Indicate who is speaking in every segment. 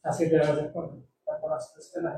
Speaker 1: আজকে দেখা যাক তারপর আস্তে আস্তে না।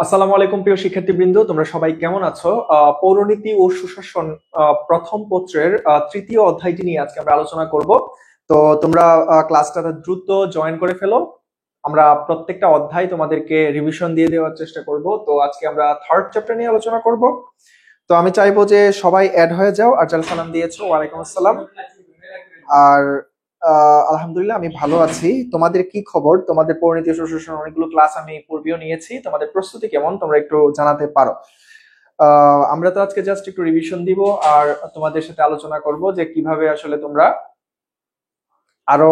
Speaker 2: আসসালামু আলাইকুম প্রিয় শিক্ষার্থীবৃন্দ, তোমরা সবাই কেমন আছো? পৌরনীতি ও সুশাসন প্রথম পত্রের তৃতীয় অধ্যায়টি নিয়ে আজকে আমরা আলোচনা করব। তো তোমরা ক্লাসটা দ্রুত জয়েন করে ফেলো। আমরা প্রত্যেকটা অধ্যায় তোমাদেরকে রিভিশন দিয়ে দেওয়ার চেষ্টা করব। তো আজকে আমরা থার্ড চ্যাপ্টার নিয়ে আলোচনা করব। তো আমি চাইবো যে সবাই অ্যাড হয়ে যাও। আর যারা সালাম দিয়েছো, ওয়ালাইকুম আসসালাম। আর আলহামদুলিল্লাহ আমি ভালো আছি। তোমাদের কি খবর? তোমাদের পরিণতি সুশাসন অনেকগুলো ক্লাস আমি পূর্বেও নিয়েছি, তোমাদের প্রস্তুতি কেমন তোমরা একটু জানাতে পারো। আমরা তো আজকে জাস্ট একটু রিভিশন দিব আর তোমাদের সাথে আলোচনা করব যে কিভাবে আসলে তোমরা আরো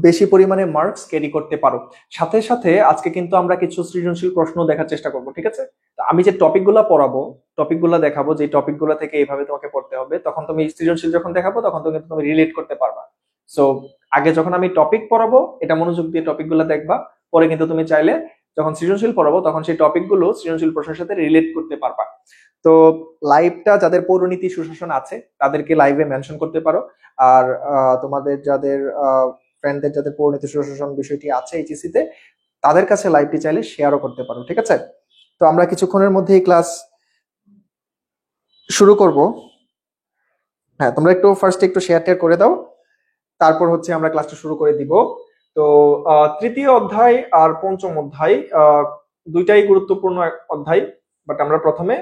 Speaker 2: বেশি পরিমাণে মার্কস ক্যারি করতে পারো। সাথে সাথে আজকে কিন্তু আমরা কিছু সৃজনশীল প্রশ্ন দেখার চেষ্টা করব, ঠিক আছে? তো আমি যে টপিকগুলো পড়াবো, টপিকগুলো দেখাবো, যে টপিকগুলো থেকে এইভাবে তোমাকে পড়তে হবে, তখন তুমি সৃজনশীল যখন দেখাবো তখন তো কিন্তু তুমি রিলেট করতে পারবা। সো আগে যখন আমি টপিক পড়াবো এটা মনোযোগ দিয়ে টপিকগুলো দেখবা, পরে কিন্তু তুমি চাইলে যখন সৃজনশীল পড়াবো তখন সেই টপিকগুলো সৃজনশীল প্রশ্নের সাথে রিলেট করতে পারবা। তো লাইভটা যাদের পৌরনীতি সুশাসন আছে তাদেরকে লাইভে মেনশন করতে পারো। আর তোমাদের যাদের ফ্রেন্ডদের যাদের পরিণতি সুশাসন বিষয়টি আছে এইচএসসি তে, তাদের কাছে লাইভটি চাইলে শেয়ারও করতে পারো, ঠিক আছে? তো আমরা কিছুক্ষণের মধ্যেই ক্লাস শুরু করব। হ্যাঁ, তোমরা একটু ফার্স্টে একটু শেয়ার টেয়ার করে দাও, তারপর হচ্ছে আমরা ক্লাসটা শুরু করে দিব। তো তৃতীয় অধ্যায় আর পঞ্চম অধ্যায় দুইটাই গুরুত্বপূর্ণ অধ্যায়, বাট আমরা প্রথমে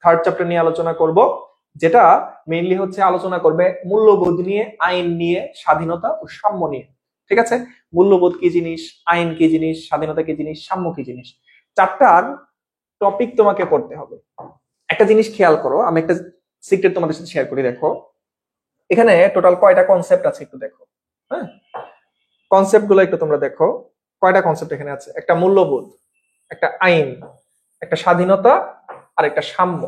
Speaker 2: থার্ড চ্যাপ্টার নিয়ে আলোচনা করব, যেটা মেইনলি হচ্ছে আলোচনা করবে মূল্যবোধ নিয়ে, আইন নিয়ে, স্বাধীনতা ও সাম্য নিয়ে, ঠিক আছে? মূল্যবোধ কি জিনিস, আইন কি জিনিস, স্বাধীনতা কি জিনিস, সাম্য কি জিনিস, চারটার টপিক তোমাকে পড়তে হবে। একটা জিনিস খেয়াল করো, আমি একটা সিক্রেট তোমাদের সাথে শেয়ার করি। দেখো এখানে টোটাল কয়টা কনসেপ্ট আছে একটু দেখো। হ্যাঁ, কনসেপ্ট গুলো একটু তোমরা দেখো। কয়টা কনসেপ্ট এখানে আছে? একটা মূল্যবোধ, একটা আইন, একটা স্বাধীনতা আর একটা সাম্য।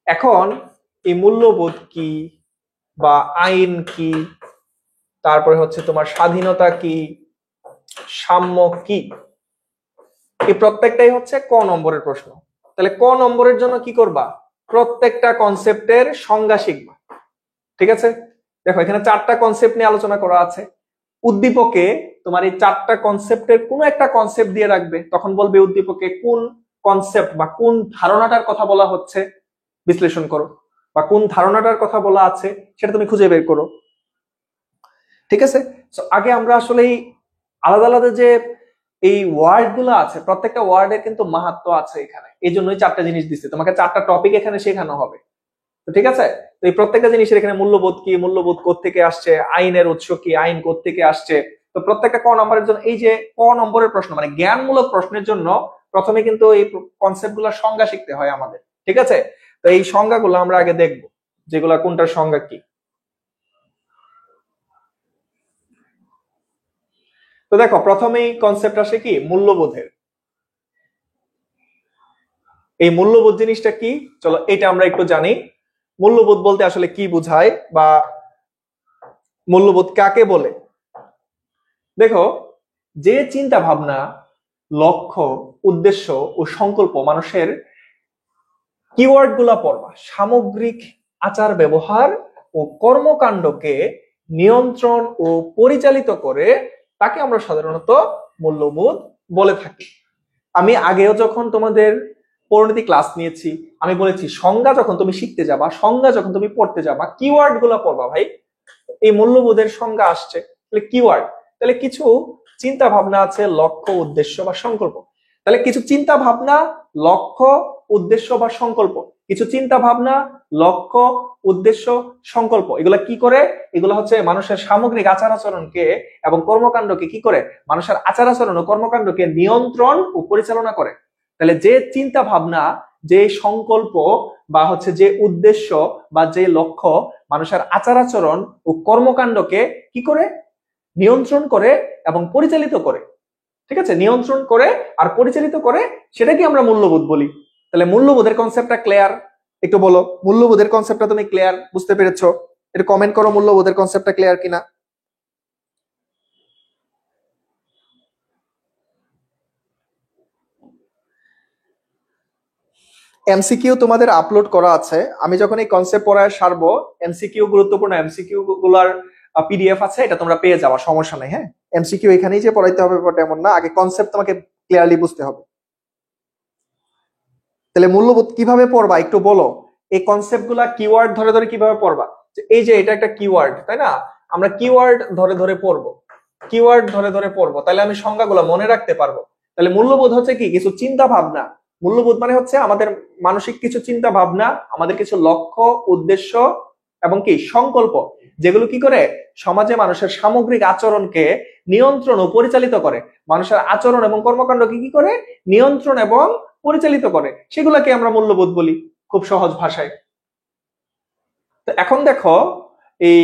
Speaker 2: এখন এই মূল্যবোধ কি বা আইন কি, তারপরে হচ্ছে তোমার স্বাধীনতা কি, সাম্য কি, এই প্রত্যেকটাই হচ্ছে ক নম্বরের প্রশ্ন। তাহলে ক নম্বরের জন্য কি করবা? প্রত্যেকটা কনসেপ্টের সংজ্ঞা শিখবা, ঠিক আছে? দেখো এখানে চারটা কনসেপ্ট নিয়ে আলোচনা করা আছে। উদ্দীপকে তোমার এই চারটা কনসেপ্টের কোন একটা কনসেপ্ট দিয়ে রাখবে, তখন বলবে উদ্দীপকে কোন কনসেপ্ট বা কোন ধারণাটার কথা বলা হচ্ছে বিশ্লেষণ করো, বা কোন ধারণাটার কথা বলা আছে সেটা তুমি খুঁজে বের করো, ঠিক আছে? সো আগে আমরা আসলে এই আলাদা আলাদা যে এই ওয়ার্ড গুলো আছে, প্রত্যেকটা ওয়ার্ডের কিন্তু মাহাত্ম আছে এখানে, এই জন্যই চারটা জিনিস দিচ্ছে তোমাকে, চারটা টপিক এখানে শেখানো হবে, তো ঠিক আছে? তো এই প্রত্যেকটা জিনিসের এখানে মূল্যবোধ কি, মূল্যবোধ কোত্থেকে আসছে, আইনের উৎস কি, আইন কোত্থেকে আসছে। তো প্রত্যেকটা ক নম্বরের জন্য এই যে ক নম্বরের প্রশ্ন মানে জ্ঞানমূলক প্রশ্নের জন্য প্রথমে কিন্তু এই কনসেপ্ট গুলোর সংজ্ঞা শিখতে হয় আমাদের, ঠিক আছে? তো এই সংজ্ঞাগুলো আমরা আগে দেখবো, যেগুলা কোনটার সংজ্ঞা কি। তো দেখো প্রথমেই কনসেপ্ট আসে কি মূল্যবোধের। এই মূল্যবোধ জিনিসটা কি, চলো এটা আমরা একটু জানি। মূল্যবোধ বলতে আসলে কি বোঝায় বা মূল্যবোধ কাকে বলে? দেখো, যে চিন্তা ভাবনা, লক্ষ্য, উদ্দেশ্য ও সংকল্প মানুষের কিওয়ার্ড গুলা পড়বা, সামগ্রিক আচার ব্যবহার ও কর্মকাণ্ডকে নিয়ন্ত্রণ ও পরিচালিত করে, তাকে আমরা সাধারণত মূল্যবোধ বলে থাকি। আমি আগেও যখন তোমাদের পরিণতি ক্লাস নিয়েছি আমি বলেছি, সংজ্ঞা যখন তুমি শিখতে যাবা, সংজ্ঞা যখন তুমি পড়তে যাবা, কিওয়ার্ড গুলা পড়বা ভাই। এই মূল্যবোধের সংজ্ঞা আসছে, তাহলে কিওয়ার্ড, তাহলে কিছু চিন্তা ভাবনা আছে, লক্ষ্য, উদ্দেশ্য বা সংকল্প। তাহলে কিছু চিন্তা ভাবনা, লক্ষ্য, উদ্দেশ্য বা সংকল্প, কিছু চিন্তা ভাবনা, লক্ষ্য, উদ্দেশ্য, সংকল্প, এগুলা কি করে? এগুলো হচ্ছে মানুষের সামগ্রিক আচার আচরণকে এবং কর্মকাণ্ডকে কি করে? মানুষের আচার আচরণ ও কর্মকাণ্ডকে নিয়ন্ত্রণ ও পরিচালনা করে। তাহলে যে চিন্তা ভাবনা, যে সংকল্প বা হচ্ছে যে উদ্দেশ্য বা যে লক্ষ্য মানুষের আচার আচরণ ও কর্মকাণ্ডকে কি করে, নিয়ন্ত্রণ করে এবং পরিচালিত করে। ঠিক আছে, নিয়ন্ত্রণ করে আর পরিচালিত করে, সেটাকে আমরা মূল্যবোধ বলি। তাহলে মূল্যবোধের কনসেপ্টটা ক্লিয়ার? একটু বলো মূল্যবোধের কনসেপ্টটা তুমি ক্লিয়ার, বুঝতে পেরেছো? একটু কমেন্ট করো মূল্যবোধের কনসেপ্টটা ক্লিয়ার কিনা। এমসিকিউ তোমাদের আপলোড করা আছে, আমি যখন এই কনসেপ্ট পড়ায় সারবো, এমসিকিউ গুরুত্বপূর্ণ এমসিকিউ গুলার পিডিএফ আছে, এটা তোমরা পেয়ে যাওয়া, সমস্যা নেই। হ্যাঁ, এমসিকিউ এখানেই যে পড়াইতে হবে ব্যাপারটা এমন না, আগে কনসেপ্ট তোমাকে ক্লিয়ারলি বুঝতে হবে। তাহলে মূল্যবোধ কিভাবে পড়বা একটু বলো, এই কনসেপ্ট গুলা কিওয়ার্ড ধরে ধরে কিভাবে পড়বা? এই যে এটা একটা কিওয়ার্ড, তাই না? আমরা কিওয়ার্ড ধরে ধরে পড়বো, কিওয়ার্ড ধরে ধরে পড়বো, তাহলে আমি সংজ্ঞাগুলো মনে রাখতে পারবো। তাহলে মূল্যবোধ হচ্ছে কি, কিছু চিন্তা ভাবনা। মূল্যবোধ মানে হচ্ছে আমাদের মানসিক কিছু চিন্তা ভাবনা, আমাদের কিছু লক্ষ্য, উদ্দেশ্য এবং কি সংকল্প, যেগুলো কি করে সমাজে মানুষের সামগ্রিক আচরণকে নিয়ন্ত্রণ ও পরিচালিত করে। মানুষের আচরণ এবং কর্মকাণ্ডকে কি করে নিয়ন্ত্রণ এবং পরিচালিত করে, সেগুলোকে আমরা মূল্যবোধ বলি, খুব সহজ ভাষায়। তো এখন দেখো, এই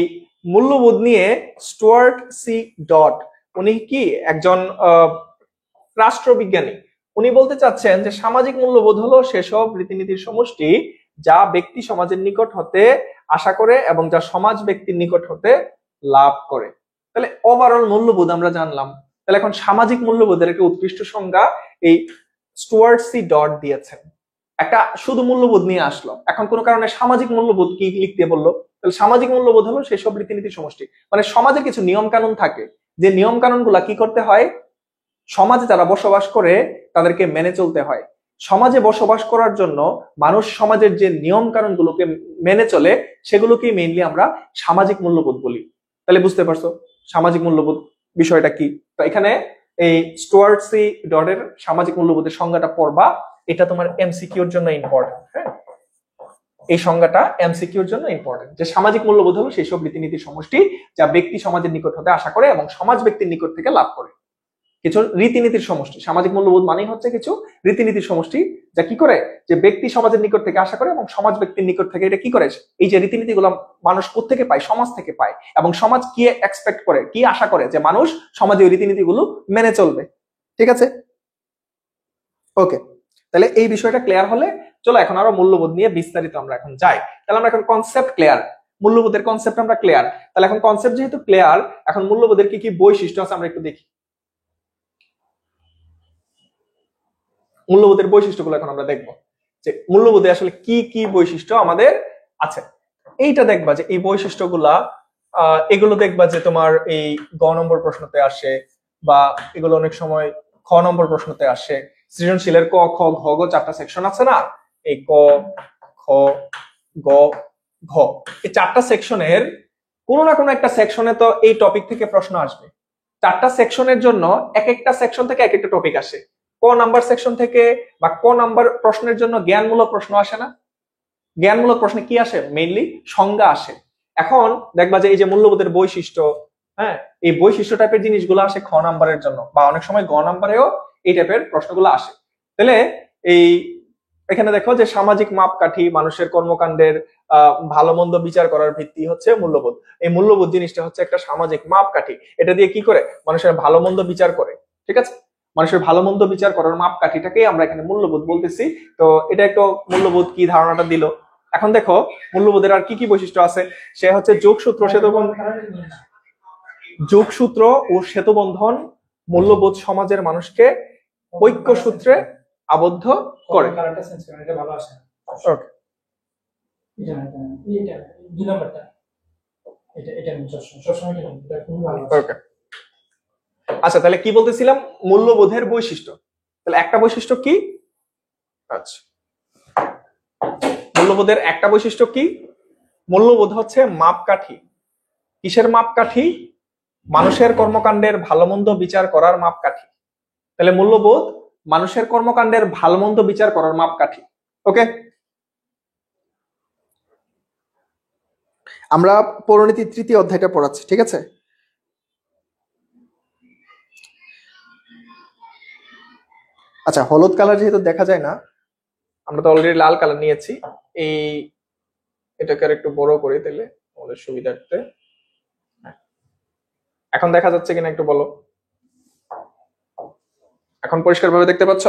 Speaker 2: মূল্যবোধ নিয়ে স্টুয়ার্ট সি ডট, উনি কি একজন রাষ্ট্রবিজ্ঞানী, উনি বলতে চাচ্ছেন যে সামাজিক মূল্যবোধ হলো সেসব রীতিনীতির সমষ্টি যা ব্যক্তি সমাজের নিকট হতে আশা করে এবং যা সমাজ ব্যক্তির নিকট হতে লাভ করে। তাহলে ওভারঅল মূল্যবোধ আমরা জানলাম। তাহলে এখন সামাজিক মূল্যবোধের একটা উৎকৃষ্ট সংজ্ঞা এই স্টুয়ার্ট সি ডট দিয়েছেন। একটা শুধু মূল্যবোধ নিয়ে আসলো, এখন কোনো কারণে সামাজিক মূল্যবোধ কি লিখতে বললো, তাহলে সামাজিক মূল্যবোধ হলো সেসব রীতিনীতির সমষ্টি, মানে সমাজের কিছু নিয়ম কানুন থাকে, যে নিয়ম কানুন গুলা কি করতে হয়, সমাজে যারা বসবাস করে তাদেরকে মেনে চলতে হয়। সমাজে বসবাস করার জন্য মানুষ সমাজের যে নিয়ম কানুন গুলোকে মেনে চলে, সেগুলোকেই মেইনলি আমরা সামাজিক মূল্যবোধ বলি। তাহলে বুঝতে পারছো সামাজিক মূল্যবোধ বিষয়টা কি? তো এখানে এই স্টুয়ার্ট সি ডটের সামাজিক মূল্যবোধের সংজ্ঞাটা পড়বা, এটা তোমার এমসিকিউর জন্য ইম্পর্টেন্ট। হ্যাঁ, এই সংজ্ঞাটা এমসিকিউর জন্য ইম্পর্টেন্ট, যে সামাজিক মূল্যবোধ হলো সেই সব রীতিনীতির সমষ্টি যা ব্যক্তি সমাজের নিকট হতে আশা করে এবং সমাজ ব্যক্তির নিকট থেকে লাভ করে। কিছু রীতিনীতির সমষ্টি, সামাজিক মূল্যবোধ মানেই হচ্ছে কিছু রীতিনীতির সমষ্টি যা কি করে, যে ব্যক্তি সমাজের নিকট থেকে আশা করে এবং সমাজ ব্যক্তির নিকট থেকে এটা কি করে, এই যে রীতিনীতিগুলো মানুষ কোত্থেকে পায়, সমাজ থেকে পায়, এবং সমাজ কি এক্সপেক্ট করে, কি আশা করে যে মানুষ সমাজে ওই রীতিনীতিগুলো মেনে চলবে। ঠিক আছে, ওকে। তাহলে এই বিষয়টা ক্লিয়ার হলে চলো এখন আরো মূল্যবোধ নিয়ে বিস্তারিত আমরা এখন যাই। তাহলে আমরা এখন কনসেপ্ট ক্লিয়ার, মূল্যবোধের কনসেপ্ট আমরা ক্লিয়ার। তাহলে এখন কনসেপ্ট যেহেতু ক্লিয়ার, এখন মূল্যবোধের কি কি বৈশিষ্ট্য আছে আমরা একটু দেখি। মূল্যবোধের বৈশিষ্ট্যগুলো এখন আমরা দেখবো, যে মূল্যবোধে আসলে কি কি বৈশিষ্ট্য আমাদের আছে। এইটা দেখবা যে এই বৈশিষ্ট্যগুলা, এগুলো দেখবা যে তোমার এই গ নম্বর প্রশ্নতে আসে, বা এগুলো অনেক সময় খ নম্বর প্রশ্নতে আসে। সৃজনশীলের ক খ ঘ গ চারটা সেকশন আছে না, এই ক খ গ ঘ, এই চারটা সেকশনের কোনো না কোনো একটা সেকশনে তো এই টপিক থেকে প্রশ্ন আসবে। চারটা সেকশনের জন্য এক একটা সেকশন থেকে এক একটা টপিক আসে। ক নাম্বার সেকশন থেকে বা ক নাম্বার প্রশ্নের জন্য জ্ঞানমূলক প্রশ্ন আসে না? জ্ঞানমূলক প্রশ্নে কি আসে? মেইনলি সংজ্ঞা আসে। এখন দেখবা যে এই যে মূল্যবোধের বৈশিষ্ট্য, হ্যাঁ, এই বৈশিষ্ট্য টাইপের জিনিসগুলো আসে খ নাম্বারের জন্য, বা অনেক সময় গ নাম্বারেও এই টাইপের প্রশ্নগুলো আসে। তাহলে এই এখানে দেখো যে সামাজিক মাপকাঠি, মানুষের কর্মকাণ্ডের ভালো মন্দ বিচার করার ভিত্তি হচ্ছে মূল্যবোধ। এই মূল্যবোধ জিনিসটা হচ্ছে একটা সামাজিক মাপকাঠি, এটা দিয়ে কি করে মানুষের ভালো মন্দ বিচার করে। ঠিক আছে, মানুষের ভালো মন্দ বিচার করার মাপকাঠিটাকেই আমরা এখানে মূল্যবোধ বলতেছি। তো এটা একটু মূল্যবোধ কি ধারণাটা দিল। এখন দেখো মূল্যবোধের আর কি কি বৈশিষ্ট্য আছে। সে হচ্ছে যোগসূত্র যোগসূত্র ও সেতুবন্ধন, মূল্যবোধ সমাজের মানুষকে ঐক্য সূত্রে আবদ্ধ করে। আচ্ছা, তাহলে কি বলতেছিলাম, মূল্যবোধের বৈশিষ্ট্য। তাহলে একটা বৈশিষ্ট্য কি, আচ্ছা মূল্যবোধের একটা বৈশিষ্ট্য কি, মূল্যবোধ হচ্ছে মাপকাঠি। কিসের মাপকাঠি? মানুষের কর্মকাণ্ডের ভালো মন্দ বিচার করার মাপকাঠি। তাহলে মূল্যবোধ মানুষের কর্মকাণ্ডের ভালো মন্দ বিচার করার মাপকাঠি। ওকে, আমরা পরিণতি তৃতীয় অধ্যায়টা পড়াচ্ছি, ঠিক আছে? আচ্ছা, হলুদ কালার যেহেতু দেখা যায় না, আমরা তো অলরেডি লাল কালার নিয়েছি, এই এটাকে আর একটু বড় করে দিলে আমাদের সুবিধার্থে। এখন দেখা যাচ্ছে কিনা একটু বলো, এখন পরিষ্কার ভাবে দেখতে পাচ্ছ?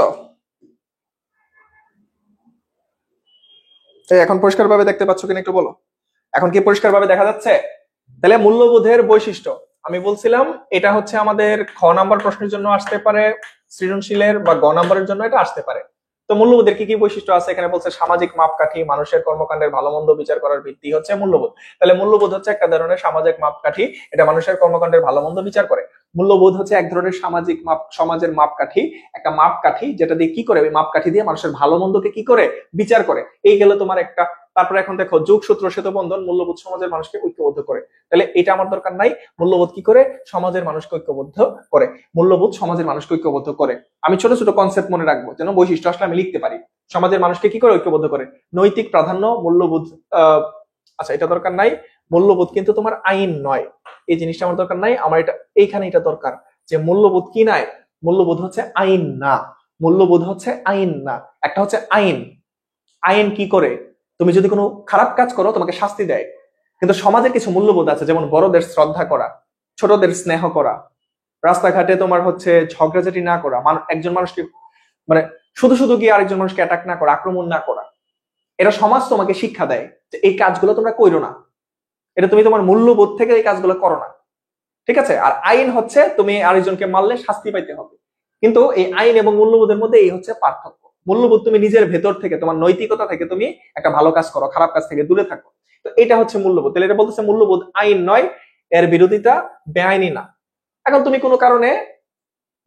Speaker 2: এখন পরিষ্কার ভাবে দেখতে পাচ্ছ কিনা একটু বলো, এখন কি পরিষ্কার ভাবে দেখা যাচ্ছে? তাহলে মূল্যবোধের বৈশিষ্ট্য আমি বলছিলাম এটা হচ্ছে আমাদের খ নাম্বার প্রশ্নের জন্য আসতে পারে, সৃজনশীলের বা গ নাম্বারের জন্য এটা আসতে পারে। তো মূল্যবোধের কি কি বৈশিষ্ট্য আছে এখানে বলছে, সামাজিক মাপকাঠি, মানুষের কর্মকাণ্ডের ভালো মন্দ বিচার করার ভিত্তি হচ্ছে মূল্যবোধ। তাহলে মূল্যবোধ হচ্ছে একটা ধরনের সামাজিক মাপকাঠি, এটা মানুষের কর্মকাণ্ডের ভালো মন্দ বিচার করে। মূল্যবোধ হচ্ছে এক ধরনের সামাজিক সমাজের মাপকাঠি, একটা মাপকাঠি যেটা দিয়ে কি করে, ওই মাপকাঠি দিয়ে মানুষের ভালো মন্দকে কি করে বিচার করে। এই গেল তোমার একটা। তারপরে এখন দেখো, যোগসূত্র সেতু বন্ধন, মূল্যবোধ সমাজের মানুষকে ঐক্যবদ্ধ করে। তাহলে এটা আমার দরকার নাই। মূল্যবোধ কি করে, সমাজের মানুষকে ঐক্যবদ্ধ করে। মূল্যবোধ সমাজের মানুষকে ঐক্যবদ্ধ করে। আমি ছোট ছোট কনসেপ্ট মনে রাখবো, যেন বৈশিষ্ট্য আসলে আমি লিখতে পারি। সমাজের মানুষকে কি করে ঐক্যবদ্ধ করে, নৈতিক প্রাধান্য, মূল্যবোধ। আচ্ছা, এটা দরকার নাই। মূল্যবোধ কিন্তু তোমার আইন নয়, এই জিনিসটা আমার দরকার নাই। আমার এটা এইখানে এটা দরকার, যে মূল্যবোধ কি নাই, মূল্যবোধ হচ্ছে আইন না। মূল্যবোধ হচ্ছে আইন না। একটা হচ্ছে আইন। আইন কি করে, তুমি যদি কোনো খারাপ কাজ করো তোমাকে শাস্তি দেয়। কিন্তু সমাজের কিছু মূল্যবোধ আছে, যেমন বড়দের শ্রদ্ধা করা, ছোটদের স্নেহ করা, রাস্তাঘাটে তোমার হচ্ছে ঝগড়াঝাটি না করা, একজন মানুষকে মানে শুধু শুধু গিয়ে আরেকজন মানুষকে অ্যাটাক না করা, আক্রমণ না করা। এটা সমাজ তোমাকে শিক্ষা দেয় যে এই কাজগুলো তোমরা কইরো না, এটা তুমি তোমার মূল্যবোধ থেকে এই কাজগুলো করো না। ঠিক আছে? আর আইন হচ্ছে তুমি আরেকজনকে মারলে শাস্তি পাইতে হবে। কিন্তু এই আইন এবং মূল্যবোধের মধ্যে এই হচ্ছে পার্থক্য। মূল্যবোধ তুমি নিজের ভেতর থেকে, তোমার নৈতিকতা থেকে তুমি একটা ভালো কাজ করো, খারাপ কাজ থেকে দূরে থাকো। তো এটা হচ্ছে মূল্যবোধ। তাহলে এটা বলতেছে মূল্যবোধ আইন নয়, এর বিরোধিতা বেআইনি না। এখন তুমি কোনো কারণে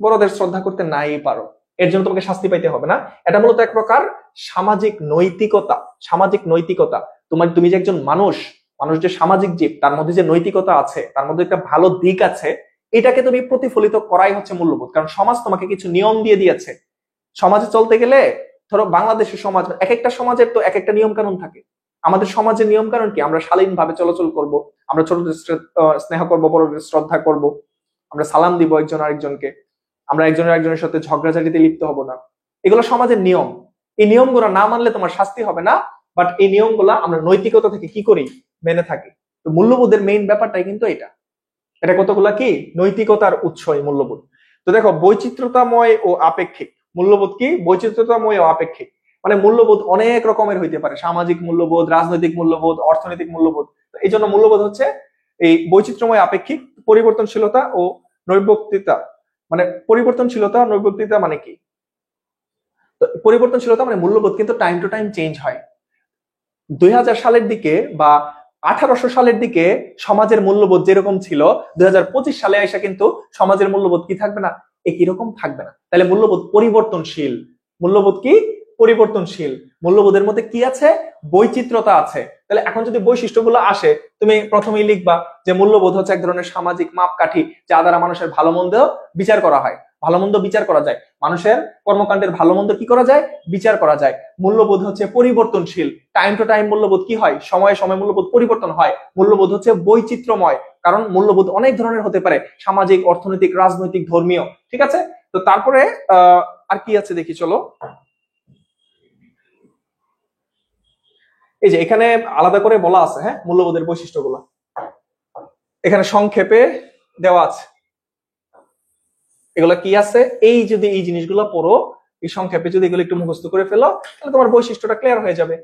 Speaker 2: বড়দের শ্রদ্ধা করতে নাই পারো, এর জন্য তোমাকে শাস্তি পাইতে হবে না। এটা মূলত এক প্রকার সামাজিক নৈতিকতা। সামাজিক নৈতিকতা, তুমি যে একজন মানুষ, মানুষ যে সামাজিক জীব, তার মধ্যে যে নৈতিকতা আছে, তার মধ্যে একটা ভালো দিক আছে, এটাকে তুমি প্রতিফলিত করাই হচ্ছে মূল্যবোধ। কারণ সমাজ তোমাকে কিছু নিয়ম দিয়ে দিয়েছে। সমাজে চলতে গেলে, ধরো বাংলাদেশের সমাজ, এক একটা সমাজের তো এক একটা নিয়ম কানুন থাকে। আমাদের সমাজের নিয়ম কানুন কি, আমরা শালীন ভাবে চলাচল করব, আমরা ছোটদের স্নেহ করব, বড়দের শ্রদ্ধা করব, আমরা সালাম দিব একজন আরেকজনকে, আমরা একজনের একজনের সাথে ঝগড়াঝাটিতে লিপ্ত হব না। এগুলো সমাজের নিয়ম। এই নিয়মগুলো না মানলে তোমার শাস্তি হবে না, বাট এই নিয়মগুলো আমরা নৈতিকতা থেকে কি করি, মেনে থাকি। তো মূল্যবোধের মেইন ব্যাপারটাই কিন্তু এটা। এটা কতগুলা কি নৈতিকতার উৎস এই মূল্যবোধ। তো দেখো, বৈচিত্র্যতাময় ও আপেক্ষিক। মূল্যবোধ কি, বৈচিত্র্যতাময় ও আপেক্ষিক। মানে মূল্যবোধ অনেক রকমের হইতে পারে, সামাজিক মূল্যবোধ, রাজনৈতিক মূল্যবোধ, অর্থনৈতিক মূল্যবোধ। এই জন্য মূল্যবোধ হচ্ছে এই বৈচিত্র্যময়, আপেক্ষিক, পরিবর্তনশীলতা ও নৈর্ব্যক্তিতা। মানে পরিবর্তনশীলতা, নৈর্ব্যক্তিতা মানে কি? তো পরিবর্তনশীলতা মানে মূল্যবোধ কিন্তু টাইম টু টাইম চেঞ্জ হয়। 2000 সালের দিকে বা 1800 সালের দিকে সমাজের মূল্যবোধ যেরকম ছিল, 2025 সালে এসে কিন্তু সমাজের মূল্যবোধ কি থাকবে না, একই রকম থাকবে না। তাহলে মূল্যবোধ পরিবর্তনশীল। মূল্যবোধ কি, পরিবর্তনশীল। মূল্যবোধের মধ্যে কি আছে, বৈচিত্র্যতা আছে। তাহলে এখন যদি বৈশিষ্ট্যগুলো আসে, তুমি প্রথমেই লিখবা যে মূল্যবোধ হচ্ছে এক ধরনের সামাজিক মাপকাঠি, যা দ্বারা মানুষের ভালো মন্দ বিচার করা হয়, ভালো মন্দ বিচার করা যায়, মানুষের কর্মকাণ্ডের ভালো মন্দ কি করা যায়, বিচার করা যায়। মূল্যবোধ হচ্ছে পরিবর্তনশীল, টাইম টু টাইম মূল্যবোধ কি হয়, সময়ে সময়ে মূল্যবোধ পরিবর্তন হয়। মূল্যবোধ হচ্ছে বৈচিত্র্যময়, কারণ মূল্যবোধ অনেক ধরনের হতে পারে, সামাজিক, অর্থনৈতিক, রাজনৈতিক, ধর্মীয়। ঠিক আছে? তো তারপরে আর কি আছে দেখি, চলো। এই যে এখানে আলাদা করে বলা আছে, হ্যাঁ, মূল্যবোধের বৈশিষ্ট্যগুলো এখানে সংক্ষেপে দেওয়া আছে। এগুলো কি আছে, এই যদি এই জিনিসগুলো পড়ো, এই সংক্ষেপে যদি এগুলো একটু মুখস্থ করে ফেলো, তাহলে তোমার বৈশিষ্ট্যটা ক্লিয়ার হয়ে যাবে।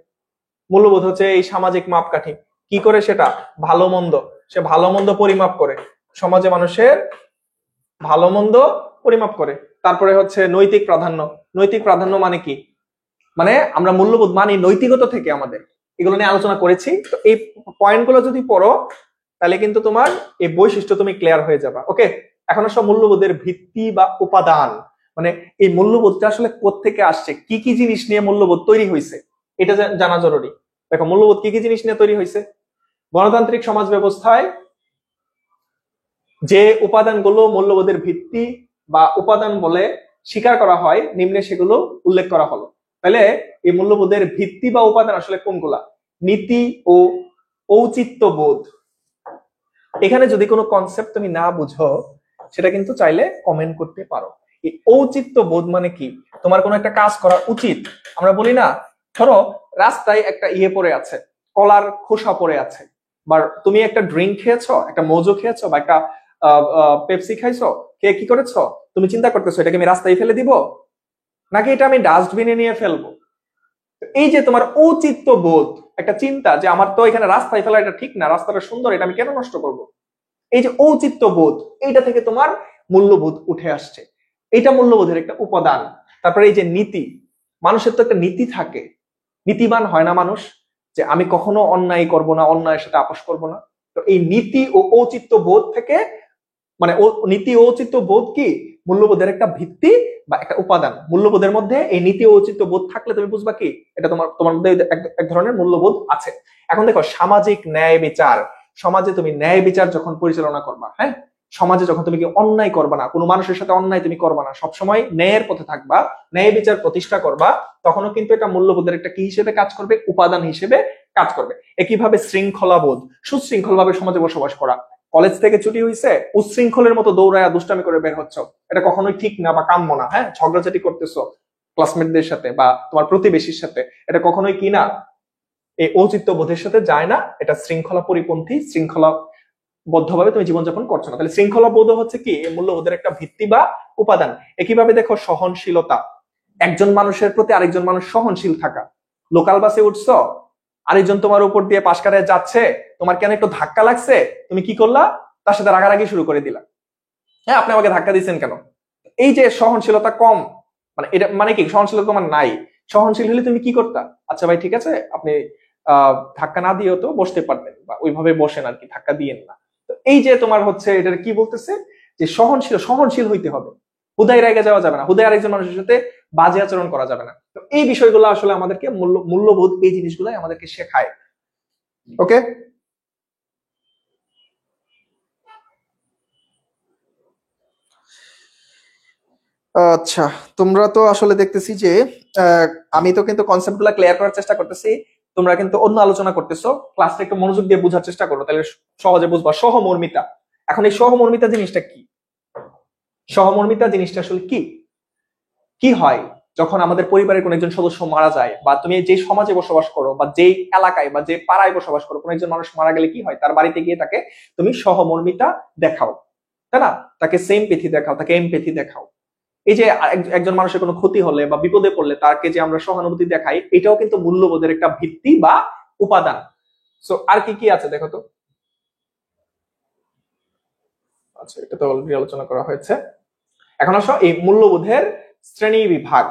Speaker 2: মূল্যবোধ হচ্ছে এই সামাজিক মাপকাঠি, কি করে সেটা, ভালো মন্দ, সে ভালো মন্দ পরিমাপ করে, সমাজে মানুষের ভালো মন্দ পরিমাপ করে। তারপরে হচ্ছে নৈতিক প্রাধান্য। নৈতিক প্রাধান্য মানে কি, মানে আমরা মূল্যবোধ মানি নৈতিকতা থেকে, আমাদের এগুলো নিয়ে আলোচনা করেছি। তো এই পয়েন্টগুলো যদি পড়ো, তাহলে কিন্তু তোমার এই বৈশিষ্ট্য তুমি ক্লিয়ার হয়ে যাবা। ওকে, এখন সব মূল্যবোধের ভিত্তি বা উপাদান, মানে এই মূল্যবোধটা আসলে কোত্থেকে আসছে, কি কি জিনিস নিয়ে মূল্যবোধ তৈরি হয়েছে, এটা জানা জরুরি। দেখো, মূল্যবোধ কি কি জিনিস নিয়ে তৈরি হয়েছে। গণতান্ত্রিক সমাজ ব্যবস্থায় যে উপাদানগুলো মূল্যবোধের ভিত্তি বা উপাদান বলে স্বীকার করা হয়, নিম্নে সেগুলো উল্লেখ করা হলো। তাহলে এই মূল্যবোধের ভিত্তি বা উপাদান আসলে কোনগুলা, নীতি ও ঔচিত্যবোধ। এখানে যদি কোনো কনসেপ্ট তুমি না বুঝো, সেটা কিন্তু চাইলে কমেন্ট করতে পারো। এই ঔচিত্যবোধ মানে কি, তোমার কোনো একটা কাজ করা উচিত। আমরা বলি না, ধরো রাস্তায় একটা ইয়ে পড়ে আছে, কলার খোসা পড়ে আছে, বা তুমি একটা ড্রিঙ্ক খেয়েছো, একটা মোজো খেয়েছো, বা একটা পেপসি খাইছো, খেয়ে কি করেছো? তুমি চিন্তা করতেছো এটাকে আমি রাস্তায় ফেলে দিব, নাকি এটা আমি ডাস্টবিনে নিয়ে ফেলবো? এই যে তোমার ঔচিত্য বোধ, একটা চিন্তা যে আমার তো এখানে রাস্তায় ফেলা এটা ঠিক না, রাস্তাটা সুন্দর, এটা আমি কেন নষ্ট করব, এই যে ঔচিত্য বোধ, এইটা থেকে তোমার মূল্যবোধ উঠে আসছে। এটা মূল্যবোধের একটা উপাদান। তারপরে এই যে নীতি, মানুষের তো একটা নীতি থাকে, নীতিবান হয় না মানুষ, যে আমি কখনো অন্যায় করব না, অন্যায়ের সাথে আপোষ করব না। তো এই নীতি ও ঔচিত্য বোধ থেকে, মানে নীতি ও ঔচিত্য বোধ কি মূল্যবোধের একটা ভিত্তি বা একটা উপাদান। মূল্যবোধের মধ্যে এই নীতি ও ঔচিত্য বোধ থাকলে তুমি বুঝবা কি এটা তোমার তোমার মধ্যে এক ধরনের মূল্যবোধ আছে। এখন দেখো, সামাজিক ন্যায় বিচার, সমাজে তুমি ন্যায় বিচার যখন পরিচালনা করবা, হ্যাঁ, সমাজে যখন তুমি কি অন্যায় করবা না, কোনো মানুষের সাথে অন্যায় তুমি করবা না, সবসময় ন্যায়ের পথে থাকবা, ন্যায় বিচার প্রতিষ্ঠা করবা, তখনও কিন্তু এটা মূল্যবোধের একটা কি হিসেবে কাজ করবে, উপাদান হিসেবে কাজ করবে। একইভাবে শৃঙ্খলাবোধ, সুশৃঙ্খল ভাবে সমাজে বসবাস করা। কলেজ থেকে ছুটি হয়েছে, উচ্ছৃঙ্খলের মতো দৌড়ায়া দুষ্টামি করে বের হচ্ছ, এটা কখনোই ঠিক না বা কাম্য না। হ্যাঁ, ঝগড়াঝাটি করতেছো ক্লাসমেটদের সাথে বা তোমার প্রতিবেশীর সাথে, এটা কখনোই কি না, এই ঔচিত্য বোধের সাথে যায় না, এটা শৃঙ্খলা পরিপন্থী, শৃঙ্খলা বদ্ধভাবে তুমি জীবনযাপন করছো না। তাহলে শৃঙ্খলা বোধ হচ্ছে কি এই মূল্যবোধের একটা ভিত্তি বা উপাদান। একইভাবে দেখো, সহনশীলতা, একজন মানুষের প্রতি আরেকজন মানুষ সহনশীল থাকা। লোকাল বাসে উঠছো, আরেকজন তোমার উপর দিয়ে পাশ কাটায় যাচ্ছে, তোমার কেন একটু ধাক্কা লাগছে, তুমি কি করলা, তার সাথে রাগারাগি শুরু করে দিলা, হ্যাঁ আপনি আমাকে ধাক্কা দিচ্ছেন কেন। এই যে সহনশীলতা কম, মানে এটা মানে কি সহনশীলতা তোমার নাই। সহনশীল হলে তুমি কি করতা, আচ্ছা ভাই ঠিক আছে, আপনি ধাক্কা না দিয়েও তো বসতে পারতেন, বা ওইভাবে বসেন আর কি, ধাক্কা দিয়েন না। তো এই যে তোমার হচ্ছে এটা কি বলতেছে, যে সহনশীল, সহনশীল হইতে হবে, হুদায় রেগে যাওয়া যাবে না, হুদায় আরেকজন মানুষের সাথে বাজে আচরণ করা যাবে না। তো এই বিষয়গুলো আসলে আমাদেরকে মূল্যবোধ, এই জিনিসগুলাই আমাদেরকে শেখায়। ওকে, আচ্ছা, তোমরা তো আসলে দেখতেছি যে আহ, আমি তো কিন্তু কনসেপ্ট গুলা ক্লিয়ার করার চেষ্টা করতেছি, তোমরা কিন্তু অন্য আলোচনা করতেছো। ক্লাসটা একটু মনোযোগ দিয়ে বোঝার চেষ্টা করো, তাহলে সহজে বুঝবা। সহমর্মিতা, এখন এই সহমর্মিতা জিনিসটা কি? সহমর্মিতা জিনিসটা আসলে কি? কি হয় যখন আমাদের পরিবারের কোন একজন সদস্য মারা যায়, বা তুমি যে সমাজে বসবাস করো, বা যেই এলাকায় বা যে পাড়ায় বসবাস করো, কোন একজন মানুষ মারা গেলে কি হয়, তার বাড়িতে গিয়ে তাকে তুমি সহমর্মিতা দেখাও, তাই না? তাকে সিম্প্যাথি দেখাও, তাকে এমপ্যাথি দেখাও। এই যে একজন মানুষের কোনো ক্ষতি হলে বা বিপদে পড়লে তাকে যে আমরা সহানুভূতি দেখাই, এটাও কিন্তু মূল্যবোধের একটা ভিত্তি বা উপাদান। সো আর কি কি আছে দেখো তো। আচ্ছা, এটা তো অলরেডি আলোচনা করা হয়েছে। এখন আসো এই মূল্যবোধের শ্রেণী বিভাগ।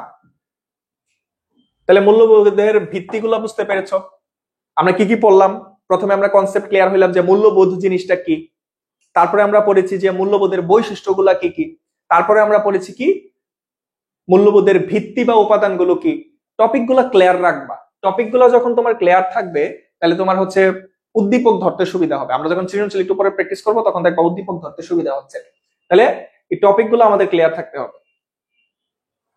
Speaker 2: তাহলে মূল্যবোধের ভিত্তিগুলো বুঝতে পেরেছো? আমরা কি কি পড়লাম? প্রথমে আমরা কনসেপ্ট ক্লিয়ার হইলাম যে মূল্যবোধ জিনিসটা কি। তারপরে আমরা পড়েছি যে মূল্যবোধের বৈশিষ্ট্যগুলা কি কি। তারপরে আমরা পড়েছি কি মূল্যবোধের ভিত্তি বা উপাদানগুলো কি। টপিকগুলো ক্লিয়ার রাখবা। টপিকগুলো যখন তোমার ক্লিয়ার থাকবে, তাহলে তোমার হচ্ছে উদ্দীপক ধরতে সুবিধা হবে। আমরা যখন সৃজনশীল একটু পরে প্র্যাকটিস করবো, তখন দেখবা উদ্দীপক ধরতে সুবিধা হচ্ছে। তাহলে এই টপিকগুলো আমাদের ক্লিয়ার থাকতে হবে।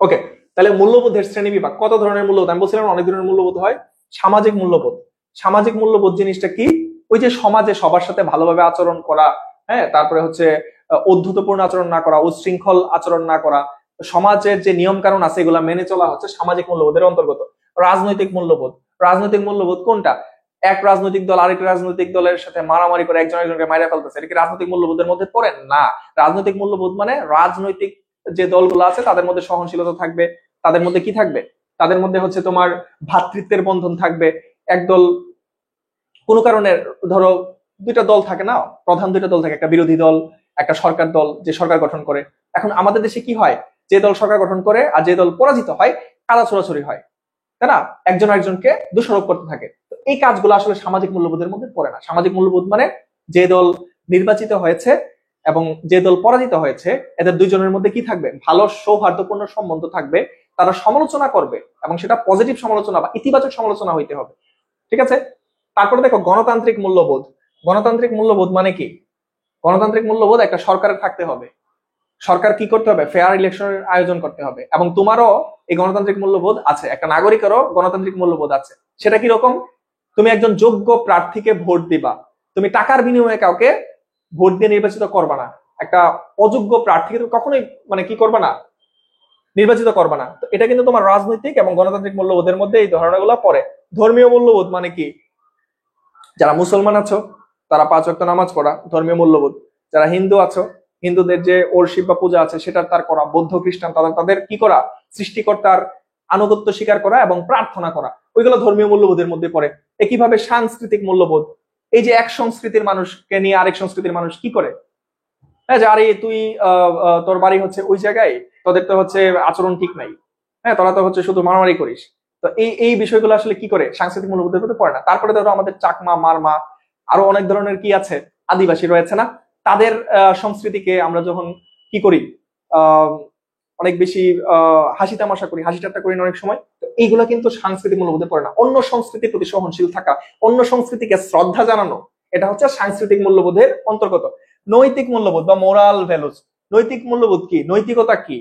Speaker 2: ওকে, তাহলে মূল্যবোধের শ্রেণী বিভাগ, কত ধরনের মূল্যবোধ? আমি বলছিলাম অনেক ধরনের মূল্যবোধ হয়। সামাজিক মূল্যবোধ, সামাজিক মূল্যবোধ জিনিসটা কি? ওই যে সমাজে সবার সাথে ভালোভাবে আচরণ করা, হ্যাঁ, তারপরে হচ্ছে অধ্যুতপূর্ণ আচরণ না করা, উচ্ছৃঙ্খল আচরণ না করা, সমাজের যে নিয়ম কানুন আছে এগুলা মেনে চলা হচ্ছে সামাজিক মূল্যবোধের অন্তর্গত। রাজনৈতিক মূল্যবোধ, রাজনৈতিক মূল্যবোধ কোনটা? এক রাজনৈতিক দল আরেক রাজনৈতিক দলের সাথে মারামারি করে একজন একজনকে মাইরা ফেলতেছে, এটা কি রাজনৈতিক মূল্যবোধের মধ্যে পড়ে না? রাজনৈতিক মূল্যবোধ মানে রাজনৈতিক যে দলগুলো আছে তাদের মধ্যে সহনশীলতা থাকবে, তাদের মধ্যে কি থাকবে, তাদের মধ্যে হচ্ছে তোমার ভ্রাতৃত্বের বন্ধন থাকবে। একদল কোনো কারণে, ধরো দুইটা দল থাকে না, প্রধান দুইটা দল থাকে, একটা বিরোধী দল, একটা সরকার দল যে সরকার গঠন করে। এখন আমাদের দেশে কি হয়, যে দল সরকার গঠন করে আর যে দল পরাজিত হয়, কাদা ছোড়াছড়ি হয়, তাই না? একজন একজনকে দোষারোপ করতে থাকে। তো এই কাজগুলো আসলে সামাজিক মূল্যবোধের মধ্যে পড়ে না। সামাজিক মূল্যবোধ মানে যে দল নির্বাচিত হয়েছে এবং যে দল পরাজিত হয়েছে, এদের দুইজনের মধ্যে কি থাকবে, ভালো সৌহার্দ্যপূর্ণ সম্বন্ধ থাকবে, তারা সমালোচনা করবে এবং সেটা পজিটিভ সমালোচনা বা ইতিবাচক সমালোচনা হইতে হবে। ঠিক আছে? তারপরে দেখো গণতান্ত্রিক মূল্যবোধ। গণতান্ত্রিক মূল্যবোধ মানে কি? গণতান্ত্রিক মূল্যবোধ একটা সরকারের থাকতে হবে। সরকার কি করতে হবে, ফেয়ার ইলেকশনের আয়োজন করতে হবে, এবং তোমারও এই গণতান্ত্রিক মূল্যবোধ আছে, একটা নাগরিকেরও গণতান্ত্রিক মূল্যবোধ আছে। সেটা কি রকম? তুমি একজন যোগ্য প্রার্থীকে ভোট দিবা, তুমি টাকার বিনিময়ে কাউকে ভোট দিয়ে নির্বাচিত করবা না। একটা অযোগ্য প্রার্থীকে তুমি কখনোই মানে কি করবা না, নির্বাচিত করবা না। তো এটা কিন্তু তোমার রাজনৈতিক এবং গণতান্ত্রিক মূল্যবোধের মধ্যে এই ধারণাগুলো পড়ে। ধর্মীয় মূল্যবোধ মানে কি? যারা মুসলমান আছো, তারা 5 ওয়াক্ত নামাজ পড়া, ধর্মীয় মূল্যবোধ। যারা হিন্দু আছো, হিন্দুদের যে ওরশিপ বা পূজা আছে সেটার তার করা। বৌদ্ধ খ্রিস্টান তাদের কি করা, সৃষ্টিকর্তার আনুগত্য স্বীকার করা এবং প্রার্থনা করা, ওইগুলো ধর্মীয় মূল্যবোধের মধ্যে পড়ে। একইভাবে সাংস্কৃতিক মূল্যবোধ, এই যে এক সংস্কৃতির মানুষকে নিয়ে আরেক সংস্কৃতির মানুষ কি করে, হ্যাঁ, যে আরে তুই তোর বাড়ি হচ্ছে ওই জায়গায়, তোদের তো হচ্ছে আচরণ ঠিক নাই, হ্যাঁ, তোরা তো হচ্ছে শুধু মারামারি করিস। তো এই বিষয়গুলো আসলে কি করে সাংস্কৃতিক মূল্যবোধের মধ্যে পড়ে না। তারপরে ধরো আমাদের চাকমা, মারমা, আরো অনেক ধরনের কি আছে, আদিবাসী রয়েছে না, তাদের সংস্কৃতিকে আমরা যখন কি করি, আহ অনেক বেশি হাসি তামাশা করি, হাসি ঠাট্টা করি না অনেক সময়, তো এইগুলা কিন্তু সাংস্কৃতিক মূল্যবোধে পড়ে না। অন্য সংস্কৃতির প্রতি সহনশীল থাকা, অন্য সংস্কৃতিকে শ্রদ্ধা জানানো, এটা হচ্ছে সাংস্কৃতিক মূল্যবোধের অন্তর্গত। নৈতিক মূল্যবোধ বা মোরাল ভ্যালুস, নৈতিক মূল্যবোধ কি, নৈতিকতা কি,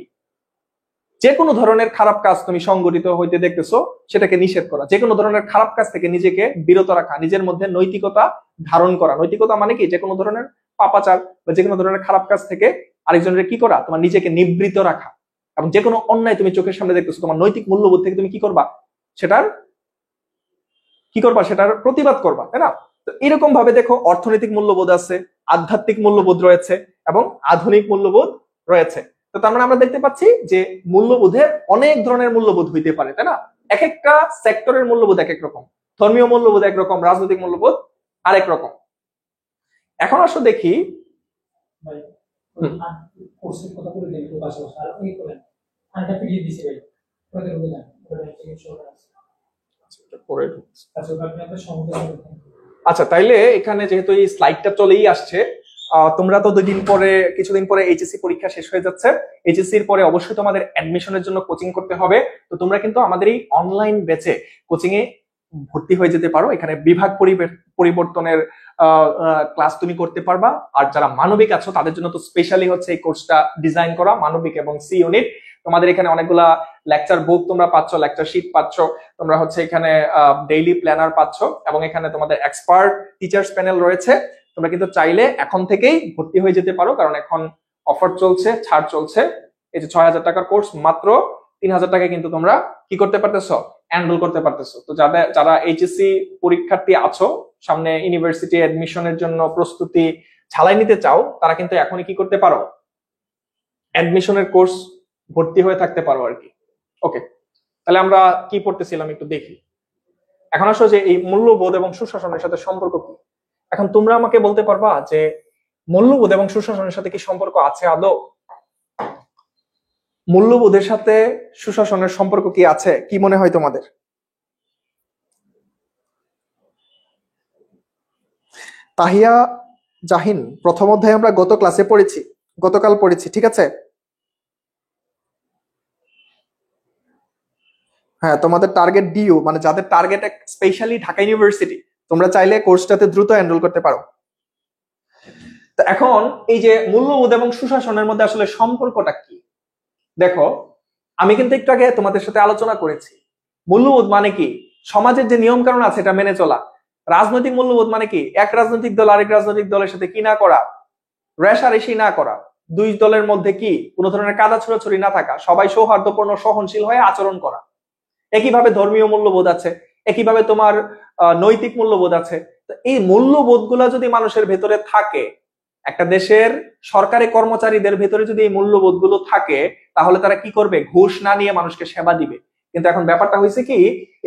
Speaker 2: যে কোনো ধরনের খারাপ কাজ তুমি সংগঠিত হইতে দেখতেছো সেটাকে নিষেধ করা, যে কোনো ধরনের খারাপ কাজ থেকে নিজেকে বিরত রাখা, নিজের মধ্যে নৈতিকতা ধারণ করা। নৈতিকতা মানে কি, যে কোনো ধরনের পাপাচার বা যে কোনো ধরনের খারাপ কাজ থেকে আরেকজনের কি করা, তোমার নিজেকে নিবৃত রাখা। এবং যে কোনো অন্যায় তুমি চোখের সামনে দেখতেছো, তোমার নৈতিক মূল্যবোধ থেকে তুমি কি করবা, সেটার সেটার প্রতিবাদ করবা, তাই না? তো এরকম ভাবে দেখো অর্থনৈতিক মূল্যবোধ আছে, আধ্যাত্মিক মূল্যবোধ রয়েছে এবং আধুনিক মূল্যবোধ রয়েছে। তো তার মানে আমরা দেখতে পাচ্ছি যে মূল্যবোধের অনেক ধরনের মূল্যবোধ হইতে পারে, তাই না? এক একটা সেক্টরের মূল্যবোধ এক এক রকম, ধর্মীয় মূল্যবোধ একরকম, রাজনৈতিক মূল্যবোধ আরেক রকম। এখন আসলে দেখি
Speaker 1: ভাই কোর্সের কথা বলে দিই একটু পাশাপাশি আর ওই করেন আরেকটা পিডিএফ দিছি ভাই, ওদের রুমে যান, ওদের চিকিৎসা আছে। আচ্ছা আপনি আপনার সমস্যা।
Speaker 2: আচ্ছা, তাইলে এখানে যেহেতু এই স্লাইডটা চলেই আসছে, তোমরা তো কিছুদিন পরে এইচএসসি পরীক্ষা শেষ হয়ে যাচ্ছে। এইচএসসির পরে অবশ্যই তোমাদের অ্যাডমিশনের জন্য কোচিং করতে হবে। তো তোমরা কিন্তু আমাদের এই অনলাইন ব্যাচে কোচিং এ ভর্তি হয়ে যেতে পারো। এখানে বিভাগ পরিবর্তনের ক্লাস তুমি করতে পারবা। আর যারা মানবিক আছো তাদের জন্য তো স্পেশালি হচ্ছে এই কোর্সটা ডিজাইন করা, মানবিক এবং সি ইউনিট। তোমাদের এখানে অনেকগুলা লেকচার বুক তোমরা পাচ্ছ, লেকচার শিট পাচ্ছ, তোমরা হচ্ছে এখানে ডেইলি প্ল্যানার পাচ্ছ এবং এখানে তোমাদের এক্সপার্ট টিচার্স প্যানেল রয়েছে। তোমরা কিন্তু চাইলে এখন থেকেই ভর্তি হয়ে যেতে পারো, কারণ এখন অফার চলছে, ছাড় চলছে। এই যে 6,000 টাকার কোর্স মাত্র 3,000 টাকায় কিন্তু তোমরা কি করতে পারতেছো, এনরোল করতে পারতেছো। তো যারা এইচএসসি পরীক্ষার্থী আছো, সামনে ইউনিভার্সিটি অ্যাডমিশনের জন্য প্রস্তুতি ঝালাই নিতে চাও, তারা কিন্তু এখনই কি করতে পারো, অ্যাডমিশনের কোর্স ভর্তি হয়ে থাকতে পারো আর কি। ওকে, তাহলে আমরা কি পড়তেছিলাম একটু দেখি। এখন আসলে যে এই মূল্যবোধ এবং সুশাসনের সাথে সম্পর্ক কি, এখন তোমরা আমাকে বলতে পারবা যে মূল্যবোধ এবং সুশাসনের সাথে কি সম্পর্ক আছে আদৌ? মূল্যবোধের সাথে সুশাসনের সম্পর্ক কি আছে, কি মনে হয় তোমাদের? তাহিয়া জাহিন, প্রথম অধ্যায়ে আমরা গতকাল পড়েছি, ঠিক আছে? হ্যাঁ, তোমাদের টার্গেট ডিইউ মানে যাদের টার্গেট স্পেশালি ঢাকা ইউনিভার্সিটি, তোমরা চাইলে কোর্সটাতে দ্রুত এনরোল করতে পারো। তো এখন এই যে মূল্যবোধ এবং সুশাসনের মধ্যে আসলে সম্পর্কটা কি, দেখো আমি কিন্তু একটু আগে তোমাদের সাথে আলোচনা করেছি। মূল্যবোধ মানে কি, সমাজের যে নিয়ম কানুন আছে এটা মেনে চলা। রাজনৈতিক মূল্যবোধ মানে কি, এক রাজনৈতিক দল আরেক রাজনৈতিক দলের সাথে কি না করা, রেষারেষি না করা, দুই দলের মধ্যে কি কোনো ধরনের কাদা ছোড়াছুড়ি না থাকা, সবাই সৌহার্দ্যপূর্ণ সহনশীল হয়ে আচরণ করা। একইভাবে ধর্মীয় মূল্যবোধ আছে, একইভাবে তোমার নৈতিক মূল্যবোধ আছে। তো এই মূল্যবোধ গুলা যদি মানুষের ভেতরে থাকে, একটা দেশের সরকারি কর্মচারীদের ভেতরে যদি এই মূল্যবোধ গুলো থাকে, তাহলে তারা কি করবে, ঘুষ না নিয়ে মানুষকে সেবা দিবে। কিন্তু এখন ব্যাপারটা হয়েছে কি,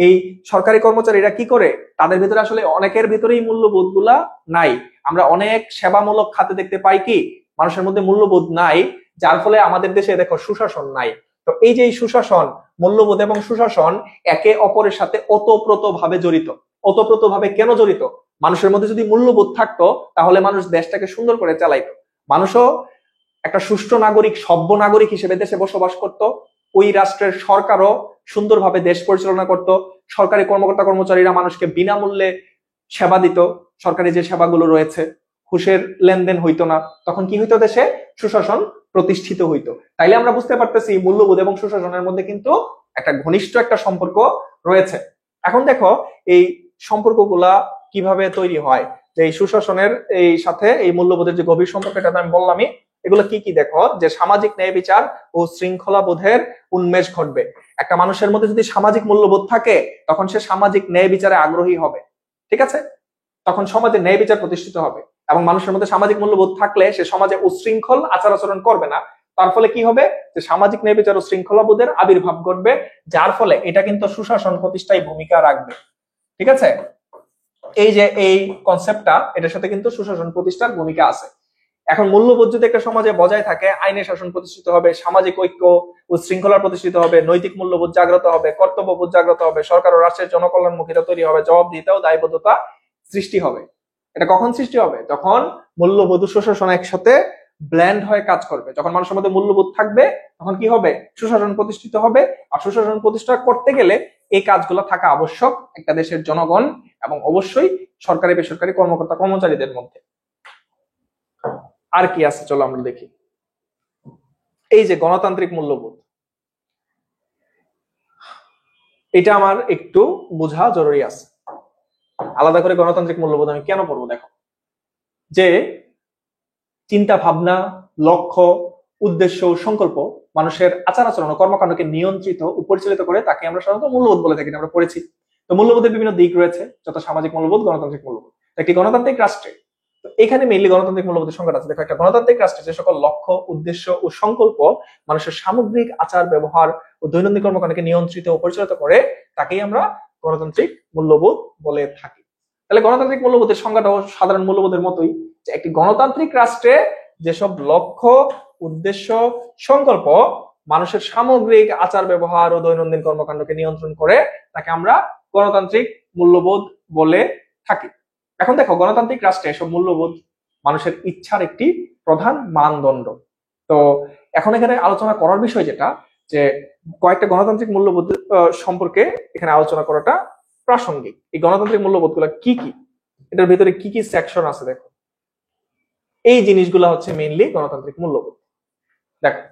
Speaker 2: এই সরকারি কর্মচারীরা কি করে, তাদের ভেতরে আসলে অনেকের ভেতরে এই মূল্যবোধ গুলা নাই। আমরা অনেক সেবামূলক খাতে দেখতে পাই কি মানুষের মধ্যে মূল্যবোধ নাই, যার ফলে আমাদের দেশে দেখো সুশাসন নাই। তো এই যে সুশাসন, মূল্যবোধ এবং সুশাসন একে অপরের সাথে ওতপ্রোতভাবে জড়িত। ওতপ্রোতভাবে কেন জড়িত? মানুষের মধ্যে যদি মূল্যবোধ থাকতো তাহলে মানুষ দেশটাকে সুন্দর করে চালাইতো, মানুষও একটা সুষ্ঠু নাগরিক, সভ্য নাগরিক হিসেবে দেশে বসবাস করত। ওই রাষ্ট্রের সরকারও সুন্দরভাবে দেশ পরিচালনা করত। সরকারি কর্মকর্তা কর্মচারীরা মানুষকে বিনামূল্যে সেবা দিত। সরকারি যে সেবাগুলো রয়েছে, ঘুষের লেনদেন হইতো না। তখন কি হইতো, দেশে সুশাসন প্রতিষ্ঠিত হইতো। তাইলে আমরা বুঝতে পারতেছি মূল্যবোধ এবং সুশাসনের মধ্যে কিন্তু একটা ঘনিষ্ঠ একটা সম্পর্ক রয়েছে। এখন দেখো এই সম্পর্কগুলা কিভাবে তৈরি হয়, যে এই সুশাসনের এই সাথে এই মূল্যবোধের যে গভীর সম্পর্ক, এটা আমি বললামই। এগুলো কি কি দেখো, যে সামাজিক ন্যায় বিচার ও শৃঙ্খলা বোধের উন্মেষ ঘটবে। একটা মানুষের মধ্যে যদি সামাজিক মূল্যবোধ থাকে, তখন সে সামাজিক ন্যায় বিচারে আগ্রহী হবে, ঠিক আছে? তখন সমাজে ন্যায় বিচার প্রতিষ্ঠিত হবে এবং মানুষের মধ্যে সামাজিক মূল্যবোধ থাকলে সে সমাজে উচ্ছৃঙ্খল আচার আচরণ করবে না। তার ফলে কি হবে, যে সামাজিক ন্যায় বিচার ও শৃঙ্খলাবোধের আবির্ভাব ঘটবে, যার ফলে এটা কিন্তু সুশাসন প্রতিষ্ঠায় ভূমিকা রাখবে। ঠিক আছে, এই যে এই কনসেপ্টটা, এটার সাথে কিন্তু সুশাসন প্রতিষ্ঠার ভূমিকা আছে। এখন মূল্যবোধ যদি একটা সমাজে বজায় থাকে, আইনের শাসন প্রতিষ্ঠিত হবে, সামাজিক ঐক্য ও শৃঙ্খলা প্রতিষ্ঠিত হবে, নৈতিক মূল্যবোধ জাগ্রত হবে, কর্তব্যবোধ জাগ্রত হবে, সরকার ও রাষ্ট্রের জনকল্যাণমুখীতা তৈরি হবে, জবাবদিহিতা ও দায়বদ্ধতা সৃষ্টি হবে। এটা কখন সৃষ্টি হবে? যখন মূল্যবোধ ও সুশাসন একসাথে ব্ল্যান্ড হয়ে কাজ করবে। যখন মানুষের মধ্যে মূল্যবোধ থাকবে তখন কি হবে, সুশাসন প্রতিষ্ঠিত হবে। আর সুশাসন প্রতিষ্ঠা করতে গেলে এই কাজগুলো থাকা আবশ্যক একটা দেশের জনগণ এবং অবশ্যই সরকারি বেসরকারি কর্মকর্তা কর্মচারীদের মধ্যে। আর কি আছে চলো আমরা দেখি। এই যে গণতান্ত্রিক মূল্যবোধ, এটা আমার একটু বোঝা জরুরি আছে। আলাদা করে গণতান্ত্রিক মূল্যবোধ আমি কেন পড়বো? দেখো, যে চিন্তা ভাবনা, লক্ষ্য, উদ্দেশ্য ও সংকল্প মানুষের আচার আচরণ ও কর্মকাণ্ডকে নিয়ন্ত্রিত ও পরিচালিত করে তাকে আমরা সাধারণত মূল্যবোধ বলে থাকি, আমরা পড়েছি। তো মূল্যবোধের বিভিন্ন দিক রয়েছে, যথা সামাজিক মূল্যবোধ, গণতান্ত্রিক মূল্যবোধ। একটি গণতান্ত্রিক রাষ্ট্রে, তো এখানে মেইনলি গণতান্ত্রিক মূল্যবোধের সংজ্ঞা আছে। দেখো, একটা গণতান্ত্রিক রাষ্ট্রে যে সকল লক্ষ্য, উদ্দেশ্য ও সংকল্প মানুষের সামগ্রিক আচার ব্যবহার ও দৈনন্দিন কর্মকাণ্ডকে নিয়ন্ত্রিত ও পরিচালিত করে তাকেই আমরা গণতান্ত্রিক মূল্যবোধ বলে থাকি। তাহলে গণতান্ত্রিক মূল্যবোধের সংজ্ঞাটাও সাধারণ মূল্যবোধের মতোই, যে একটি গণতান্ত্রিক রাষ্ট্রে যেসব লক্ষ্য, উদ্দেশ্য, সংকল্প মানুষের সামগ্রিক আচার ব্যবহার ও দৈনন্দিন কর্মকাণ্ডকে নিয়ন্ত্রণ করে তাকে আমরা গণতান্ত্রিক মূল্যবোধ বলে থাকি। এখন দেখো, গণতান্ত্রিক রাষ্ট্রে এসব মূল্যবোধ মানুষের ইচ্ছার একটি প্রধান মানদণ্ড। তো এখন এখানে আলোচনা করার বিষয় যেটা, যে কয়েকটা গণতান্ত্রিক মূল্যবোধ সম্পর্কে এখানে আলোচনা করাটা প্রাসঙ্গিক। এই গণতান্ত্রিক মূল্যবোধ গুলা কি কি, এটার ভিতরে কি কি সেকশন আছে দেখো। এই জিনিসগুলা হচ্ছে মেইনলি গণতান্ত্রিক মূল্যবোধ। দেখো,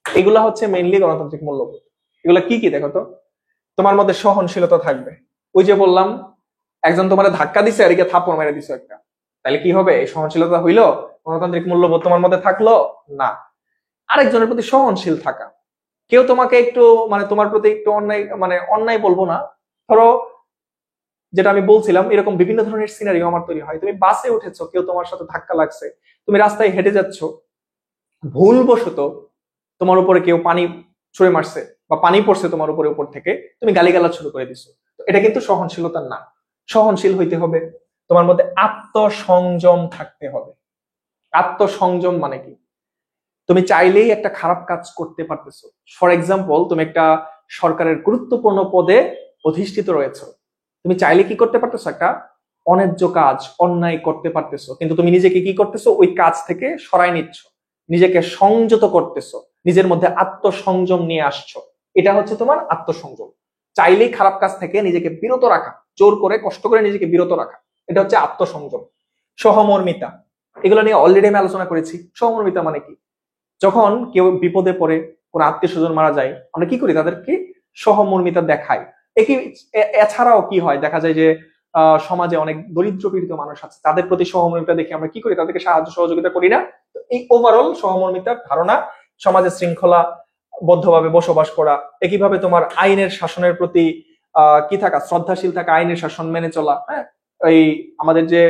Speaker 2: এগুলা হচ্ছে মেইনলি গণতান্ত্রিক মূল্যবোধ। এগুলা কি কি দেখো তো। তোমার মধ্যে সহনশীলতা থাকবে। ওই যে বললাম, একজন তোমার ধাক্কা দিছে আর এদিকে থাপ্পড় মেরে দিছো একটা, তাহলে কি হবে? এই সহনশীলতা হইলো? গণতান্ত্রিক মূল্যবোধ তোমার মধ্যে থাকলো না। আরেকজনের প্রতি সহনশীল থাকা, কেউ তোমাকে একটু তোমার প্রতি একটু অন্যায়, অন্যায় বলবো না, ধরো যেটা আমি বলছিলাম, এরকম বিভিন্ন ধরনের সিনারিও আমার তৈরি হয়। তুমি বাসে উঠেছো, কেউ তোমার সাথে ধাক্কা লাগছে, তুমি রাস্তায় হেঁটে যাচ্ছ, ভুলবশত তোমার উপরে কেউ পানি ছুঁড়ে মারছে বা পানি পড়ছে তোমার উপরে, উপর থেকে তুমি গালিগালাজ শুরু করে দিছো। এটা কিন্তু সহনশীলতা না। সহনশীল হইতে হবে, তোমার মধ্যে আত্মসংযম থাকতে হবে। আত্মসংযম মানে কি? তুমি চাইলেই একটা খারাপ কাজ করতে পারতেছো। ফর এক্সাম্পল, তুমি একটা সরকারের গুরুত্বপূর্ণ পদে অধিষ্ঠিত রয়েছে, তুমি চাইলে কি করতে পারতেছো? একটা অন্যায্য কাজ, অন্যায় করতে পারতেছো, কিন্তু তুমি নিজেকে কি করতেছো? ওই কাজ থেকে সরাই নিচ্ছ, নিজেকে সংযত করতেছো, নিজের মধ্যে আত্মসংযম নিয়ে আসছো। এটা হচ্ছে তোমার আত্মসংযম। চাইলেই খারাপ কাজ থেকে নিজেকে বিরত রাখা, জোর করে কষ্ট করে নিজেকে বিরত রাখা, এটা হচ্ছে আত্মসংযম। সহমর্মিতা, এগুলো নিয়ে অলরেডি আমি আলোচনা করেছি। সহমর্মিতা মানে কি? যখন কেউ বিপদে পড়ে, কোন আত্মীয় স্বজন মারা যায়, আমরা কি করি? তাদেরকে সহমর্মিতা দেখাই। এছাড়াও কি হয়, দেখা যায় যে সমাজে অনেক দরিদ্র পীড়িত মানুষ আছে, তাদের প্রতি সহমর্মিতা দেখে আমরা কি করি? তাদেরকে সাহায্য সহযোগিতা করি না? তো এই ওভারঅল সহমর্মিতার ধারণা, সমাজে শৃঙ্খলা বদ্ধভাবে বসবাস করা, একইভাবে তোমার আইনের শাসনের প্রতি কি থাকা, শ্রদ্ধাশীল থাকা, আইনের শাসন মেনে চলা। হ্যাঁ, এই আমাদের যে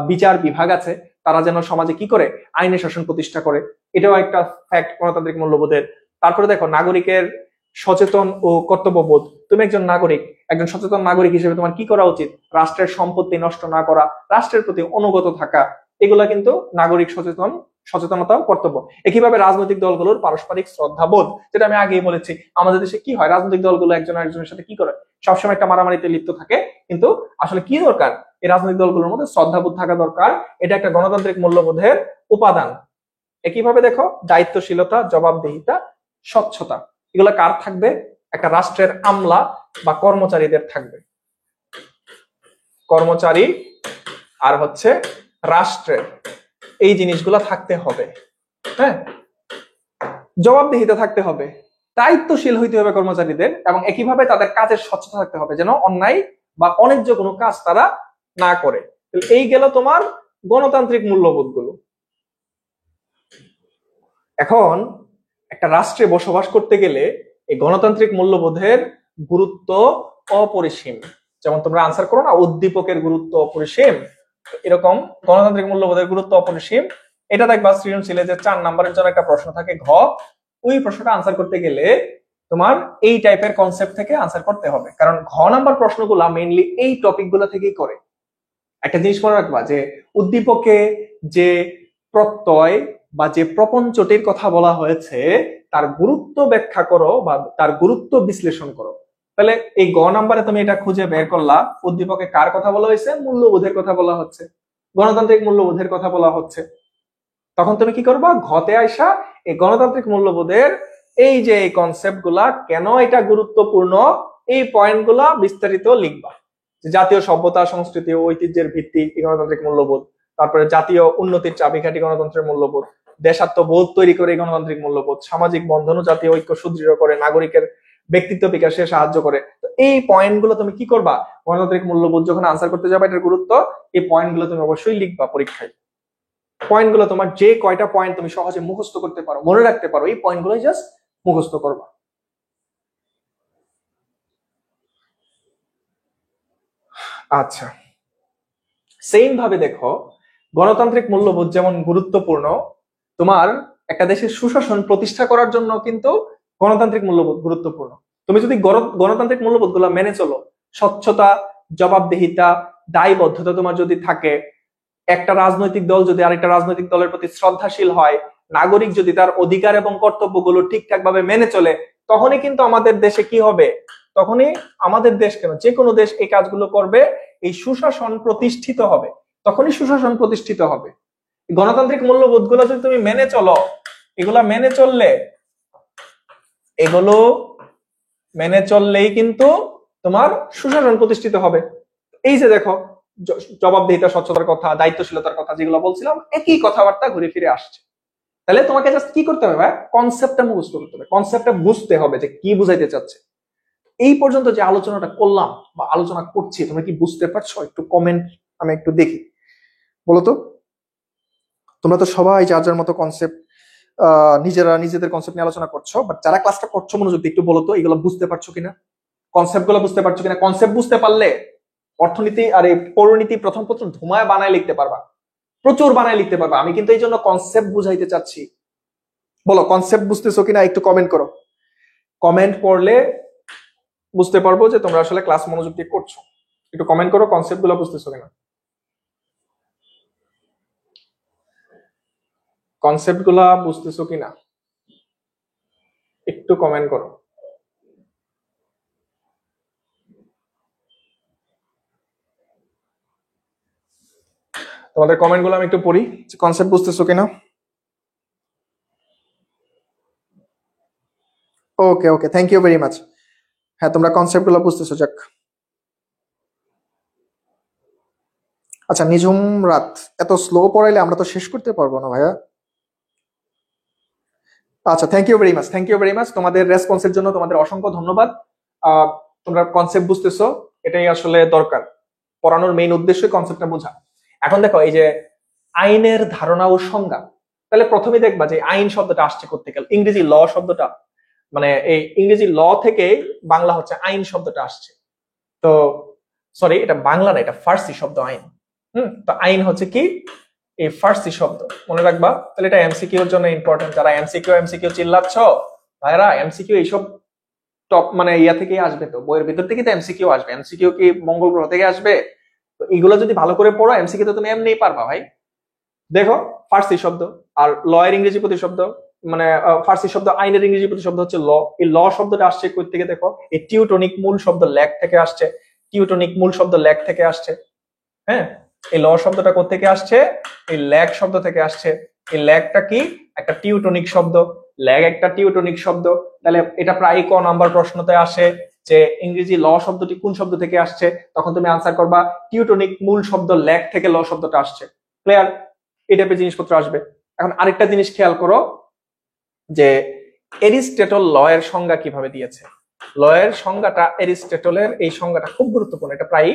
Speaker 2: বিচার বিভাগ আছে, তারা যেন সমাজে কি করে? আইনের শাসন প্রতিষ্ঠা করে। এটাও একটা ফ্যাক্ট গণতান্ত্রিক মূল্যবোধের। তারপরে দেখো, নাগরিকের সচেতন ও কর্তব্যবোধ। তুমি একজন নাগরিক, একজন সচেতন নাগরিক হিসেবে তোমার কি করা উচিত? রাষ্ট্রের সম্পত্তি নষ্ট না করা, রাষ্ট্রের প্রতি অনুগত থাকা, এগুলা কিন্তু নাগরিক সচেতনতা ও কর্তব্য। একইভাবে রাজনৈতিক দলগুলোর পারস্পরিক শ্রদ্ধাবোধ, যেটা আমি আগেই বলেছি। আমাদের দেশে কি হয়, রাজনৈতিক দলগুলো একজন আরেকজনের সাথে কি করে? সবসময় একটা মারামারিতে লিপ্ত থাকে। কিন্তু আসলে কি দরকার? এই রাজনৈতিক দলগুলোর মধ্যে শ্রদ্ধাবোধ থাকা দরকার। এটা একটা গণতান্ত্রিক মূল্যবোধের উপাদান। একইভাবে দেখো, দায়িত্বশীলতা, জবাবদিহিতা, স্বচ্ছতা, এগুলো কার থাকবে? একটা রাষ্ট্রের আমলা বা কর্মচারীদের থাকবে। কর্মচারী আর হচ্ছে রাষ্ট্রের, এই জিনিসগুলো থাকতে হবে। হ্যাঁ, জবাবদিহিতা থাকতে হবে, দায়িত্বশীল হইতে হবে কর্মচারীদের, এবং একইভাবে তাদের কাজের স্বচ্ছতা থাকতে হবে, যেন অন্যায় বা অন্যায্য কোনো কাজ তারা না করে। এই গেল তোমার গণতান্ত্রিক মূল্যবোধ গুলো। এখন একটা রাষ্ট্রে বসবাস করতে গেলে এই গণতান্ত্রিক মূল্যবোধের গুরুত্ব অপরিসীম। যেমন তোমরা আনসার করো না, উদ্দীপকের গুরুত্ব অপরিসীম, এরকম গণতান্ত্রিক মূল্যবোধের গুরুত্ব অপরিসীম। এটা দেখবা সৃজনশীলে যে 4 নম্বরের জন্য একটা প্রশ্ন থাকে ঘ, ওই প্রশ্নটা আনসার করতে গেলে তোমার এই টাইপের কনসেপ্ট থেকে আনসার করতে হবে, কারণ ঘ নাম্বার প্রশ্নগুলা মেইনলি এই টপিক গুলা থেকেই করে। একটা জিনিস মনে রাখবা যে উদ্দীপকে যে প্রত্যয় বা যে প্রপঞ্চটির কথা বলা হয়েছে তার গুরুত্ব ব্যাখ্যা করো বা তার গুরুত্ব বিশ্লেষণ করো। তাহলে এই গ নাম্বারে তুমি এটা খুঁজে বের করলা উদ্দীপকে কার কথা বলা হয়েছে, মূল্যবোধের কথা বলা হচ্ছে, গণতান্ত্রিক মূল্যবোধের কথা বলা হচ্ছে। তখন তুমি কি করবা, ঘতে আইসা এই গণতান্ত্রিক মূল্যবোধের এই যে এই কনসেপ্ট গুলা কেন এটা গুরুত্বপূর্ণ এই পয়েন্ট গুলা বিস্তারিত লিখবা। জাতীয় সভ্যতা সংস্কৃতি ও ঐতিহ্যের ভিত্তি গণতান্ত্রিক মূল্যবোধ, তারপরে জাতীয় উন্নতির চাবিকাঠি গণতন্ত্রের মূল্যবোধ, দেশাত্মবোধ তৈরি করে গণতান্ত্রিক মূল্যবোধ, সামাজিক বন্ধন ও জাতীয় ঐক্য সুদৃঢ় করে, নাগরিকের ব্যক্তিত্ব বিকাশে সাহায্য করে। তো এই পয়েন্ট গুলো তুমি কি করবা, গণতান্ত্রিক মূল্যবোধ যখন আনসার করতে যাবে এটার গুরুত্ব, এই পয়েন্ট গুলো তুমি অবশ্যই লিখবা পরীক্ষায়। পয়েন্ট গুলো তোমার যে কয়টা পয়েন্ট তুমি সহজে মুখস্থ করতে পারো, মনে রাখতে পারো, এই পয়েন্ট গুলো জাস্ট মুখস্থ করবা। আচ্ছা, সেম ভাবে দেখো গণতান্ত্রিক মূল্যবোধ যেমন গুরুত্বপূর্ণ, তোমার একটা দেশের সুশাসন প্রতিষ্ঠা করার জন্য কিন্তু গণতান্ত্রিক মূল্যবোধ গুরুত্বপূর্ণ। তুমি যদি গণতান্ত্রিক মূল্যবোধ গুলো মেনে চলো, স্বচ্ছতা, জবাবদিহিতা, দায়বদ্ধতা তোমার যদি থাকে, একটা রাজনৈতিক দল যদি আরেকটা রাজনৈতিক দলের প্রতি শ্রদ্ধাশীল হয়, নাগরিক যদি তার অধিকার এবং কর্তব্যগুলো ঠিকঠাক ভাবে মেনে চলে, তখনই কিন্তু আমাদের দেশে কি হবে, তখনই আমাদের দেশ কেন যে কোনো দেশ এই কাজগুলো করবে, এই সুশাসন প্রতিষ্ঠিত হবে, তখনই সুশাসন প্রতিষ্ঠিত হবে। গণতান্ত্রিক মূল্যবোধ গুলো যদি তুমি মেনে চলো, এগুলো মেনে চললেই কিন্তু তোমার সুশাসন প্রতিষ্ঠিত হবে। এই যে দেখো জবাবদিহিতা, স্বচ্ছতার কথা, দায়িত্বশীলতার কথা যেগুলো বলছিলাম, একই কথাবার্তা ঘুরে ফিরে আসছে। তাহলে তোমাকে জাস্ট কি করতে হবে, কনসেপ্টটা মুখস্থ করতে হবে, কনসেপ্টটা বুঝতে হবে যে কি বুঝাইতে চাচ্ছে। এই পর্যন্ত যে আলোচনাটা করলাম বা আলোচনা করছি, তোমরা কি বুঝতে পারছো? একটু কমেন্ট আমি একটু দেখি, বলতো। তোমরা তো সবাই যার যার মতো কনসেপ্ট নিজেরা নিজেদের কনসেপ্ট নিয়ে আলোচনা করছো, বাট যারা ক্লাসটা করছো মনোযোগ দিয়ে একটু বলতো এগুলো বুঝতে পারছো কিনা, কনসেপ্ট গুলো বুঝতে পারছো কিনা। কনসেপ্ট বুঝতে পারলে অর্থনীতি আর এই পৌরনীতি প্রথম পত্র ধুমায় বানায় লিখতে পারবা, প্রচুর বানায় লিখতে পারবা। আমি কিন্তু এই জন্য কনসেপ্ট বুঝাইতে চাচ্ছি। বলো কনসেপ্ট বুঝতেছো কিনা, একটু কমেন্ট করো। কমেন্ট পড়লে বুঝতে পারবো যে তোমরা আসলে ক্লাস মনোযোগ দিয়ে করছো। একটু কমেন্ট করো কনসেপ্ট গুলো বুঝতেছো কিনা, কনসেপ্ট গুলা বুঝতেছো কিনা, একটু কমেন্ট করো। তোমাদের কমেন্ট গুলো আমি একটু পড়ি, কনসেপ্ট বুঝতেছো কিনা। ওকে ওকে, থ্যাংক ইউ ভেরি মাচ। হ্যাঁ, তোমরা কনসেপ্ট গুলো বুঝতেছো, যাক। আচ্ছা, নিঝুম রাত, এত স্লো পড়াইলে আমরা তো শেষ করতে পারবো না ভাইয়া। আচ্ছা, thank you very much, thank you very much. তোমাদের রেসপন্সের জন্য তোমাদের অসংখ্য ধন্যবাদ। তোমরা কনসেপ্ট বুঝতেছো, এটাই আসলে দরকার। পড়ানোর মেইন উদ্দেশ্যই কনসেপ্টটা বোঝা। এখন দেখো এই যে আইনের ধারণা ও সংজ্ঞা, তাহলে প্রথমে দেখবা যে আইন শব্দটা আসছে কোত্থেকে। ইংরেজি ল শব্দটা, মানে এই ইংরেজি ল থেকে বাংলা হচ্ছে আইন শব্দটা আসছে। তো সরি, এটা বাংলা না, এটা ফার্সি শব্দ আইন। তো আইন হচ্ছে কি, এই ফার্সি শব্দ, মনে রাখবা। তাহলে এটা এমসিকিউ এর জন্য ইম্পর্টেন্ট। যারা এমসিকিউ চিল্লাচ্ছ ভাইরা, এমসিকিউ এইসব টপ মানে ইয়া থেকেই আসবে, তো বইয়ের ভিতর থেকে তো এমসিকিউ আসবে। এমসিকিউ কি মঙ্গল গ্রহ থেকে আসবে? তো এগুলো যদি ভালো করে পড়ো, এমসিকিউ তো তুমি এমনিই পারবা ভাই। দেখো ফার্সি শব্দ আর ল এর ইংরেজি প্রতিশব্দ, মানে ফার্সি শব্দ আইনের ইংরেজি প্রতিশব্দ হচ্ছে ল। এই ল শব্দটা আসছে কই থেকে, দেখো এই টিউটনিক মূল শব্দ ল্যাগ থেকে আসছে। টিউটনিক মূল শব্দ ল্যাগ থেকে আসছে। হ্যাঁ, এই ল শব্দটা কোত্থেকে আসছে, এই ল্যাগ শব্দ থেকে আসছে। এই ল্যাগটা কি, একটা টিউটনিক শব্দ, ল্যাগ একটা টিউটনিক শব্দ। তাহলে এটা প্রায় ক নাম্বার প্রশ্নতে আসে যে ইংরেজি ল শব্দটি কোন শব্দ থেকে আসছে, তখন তুমি আনসার করবা টিউটনিক মূল শব্দ ল্যাগ থেকে ল শব্দটা আসছে। ক্লিয়ার? এই টাইপের জিনিসপত্র আসবে। এখন আরেকটা জিনিস খেয়াল করো যে এরিস্টটল ল এর সংজ্ঞা কিভাবে দিয়েছে। ল এর সংজ্ঞাটা, এরিস্টটলের এই সংজ্ঞাটা খুব গুরুত্বপূর্ণ। এটা প্রায়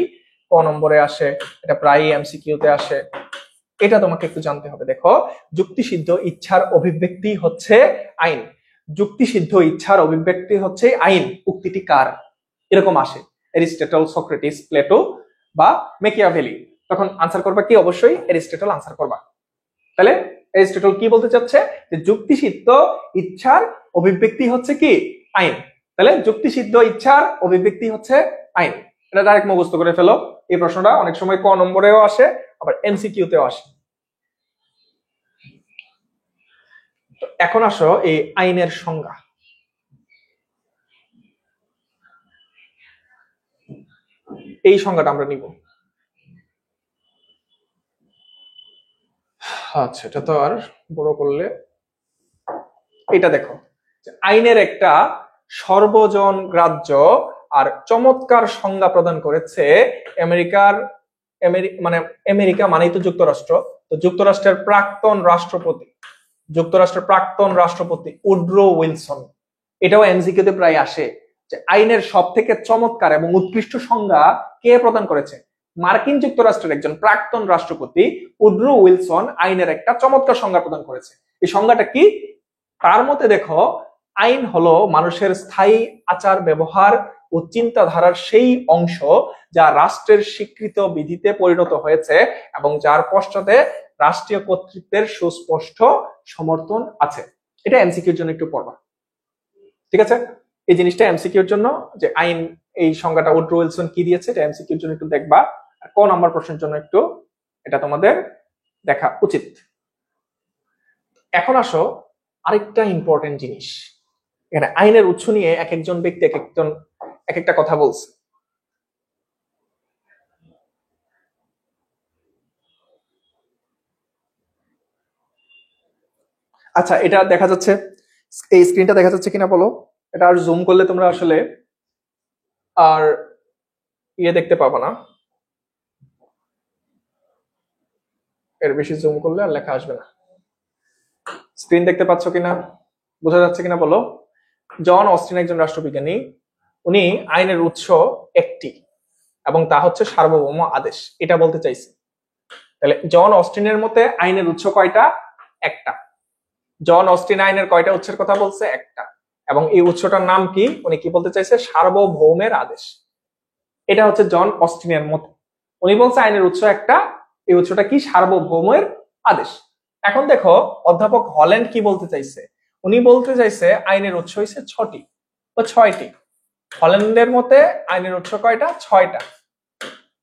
Speaker 2: ক নম্বরে আসে, এটা প্রায় এমসিকিউ তে আসে, এটা তোমাকে একটু জানতে হবে। দেখো, যুক্তিসিদ্ধ ইচ্ছার অভিব্যক্তি হচ্ছে আইন। যুক্তিসিদ্ধ ইচ্ছার অভিব্যক্তি হচ্ছে আইন, উক্তিটি কার, এরকম আসে। এরিস্টটল, সক্রেটিস, প্লেটো বা মেকিয়াভেলি। তখন আনসার করবা কি? অবশ্যই এরিস্টটল আনসার করবা। তাহলে এরিস্টটল কি বলতে চাচ্ছে? যে যুক্তিসিদ্ধ ইচ্ছার অভিব্যক্তি হচ্ছে কি? আইন। তাহলে যুক্তিসিদ্ধ ইচ্ছার অভিব্যক্তি হচ্ছে আইন। এটা ডাইরেক্ট মুখস্থ করে ফেলো। এই প্রশ্নটা অনেক সময় ক নম্বরেও আসে, আবার এমসিকিউতেও আসে। এখন আসো এই আইনের সংজ্ঞা। এই সংজ্ঞাটা আমরা নিব। আচ্ছা, এটা তো আর বড় করলে, এটা দেখো, আইনের একটা সর্বজন গ্রাহ্য আর চমৎকার সংজ্ঞা প্রদান করেছে আমেরিকা মানেই তো যুক্তরাষ্ট্র। তো যুক্তরাষ্ট্রের প্রাক্তন রাষ্ট্রপতি উড্রো উইলসন। এটাও এমসিকিউতে প্রায় আসে যে আইনের সব থেকে চমৎকার এবং উৎকৃষ্ট সংজ্ঞা কে প্রদান করেছে? মার্কিন যুক্তরাষ্ট্রের একজন প্রাক্তন রাষ্ট্রপতি উড্রো উইলসন আইনের একটা চমৎকার সংজ্ঞা প্রদান করেছে। এই সংজ্ঞাটা কি? তার মতে দেখো, আইন হলো মানুষের স্থায়ী আচার ব্যবহার ও চিন্তাধারার সেই অংশ যা রাষ্ট্রের স্বীকৃত বিধিতে পরিণত হয়েছে এবং যার পশ্চাতে রাষ্ট্রীয় কর্তৃত্বের সুস্পষ্ট সমর্থন আছে। এটা এমসিকিউর জন্য একটু পড়বা, ঠিক আছে? এই জিনিসটা এমসিকিউর জন্য, যে আইন, এই সংজ্ঞাটা উড্রো উইলসন কি দিয়েছে, এটা এমসিকিউর জন্য একটু দেখবা। আর কোন নাম্বার প্রশ্নের জন্য একটু এটা তোমাদের দেখা উচিত। এখন আসো আরেকটা ইম্পর্টেন্ট জিনিস। এখানে আইনের উৎস নিয়ে এক একজন ব্যক্তি এক একটা কথা বলছে। আচ্ছা, এটা দেখা যাচ্ছে, এই স্ক্রিনটা দেখা যাচ্ছে কিনা বলো? এটা আর জুম করলে তোমরা আসলে আর দেখতে পাবো না, এর বেশি জুম করলে আর লেখা আসবে না। স্ক্রিন দেখতে পাচ্ছ কিনা, বোঝা যাচ্ছে কিনা বলো? জন অস্টিন একজন রাষ্ট্রবিজ্ঞানী, উনি আইনের উৎস একটি এবং তা হচ্ছে সার্বভৌম আদেশ, এটা বলতে চাইছে। তাহলে জন অস্টিনের মতে আইনের উৎস কয়টা? একটা। জন অস্টিন আইনের কয়টা উৎসের কথা বলছে? একটা। এবং এই উৎসটার নাম কি? উনি কি বলতে চাইছে? সার্বভৌমের আদেশ। এটা হচ্ছে জন অস্টিনের মত। উনি বলছে আইনের উৎস একটা, এই উৎসটা কি? সার্বভৌমের আদেশ। এখন দেখো অধ্যাপক হল্যান্ড কি বলতে চাইছে? উনি বলতে চাইছে আইনের উৎস হইছে 6টি বা 6টি। হল্যান্ডের মতে আইনের উৎস কয়টা? 6টা।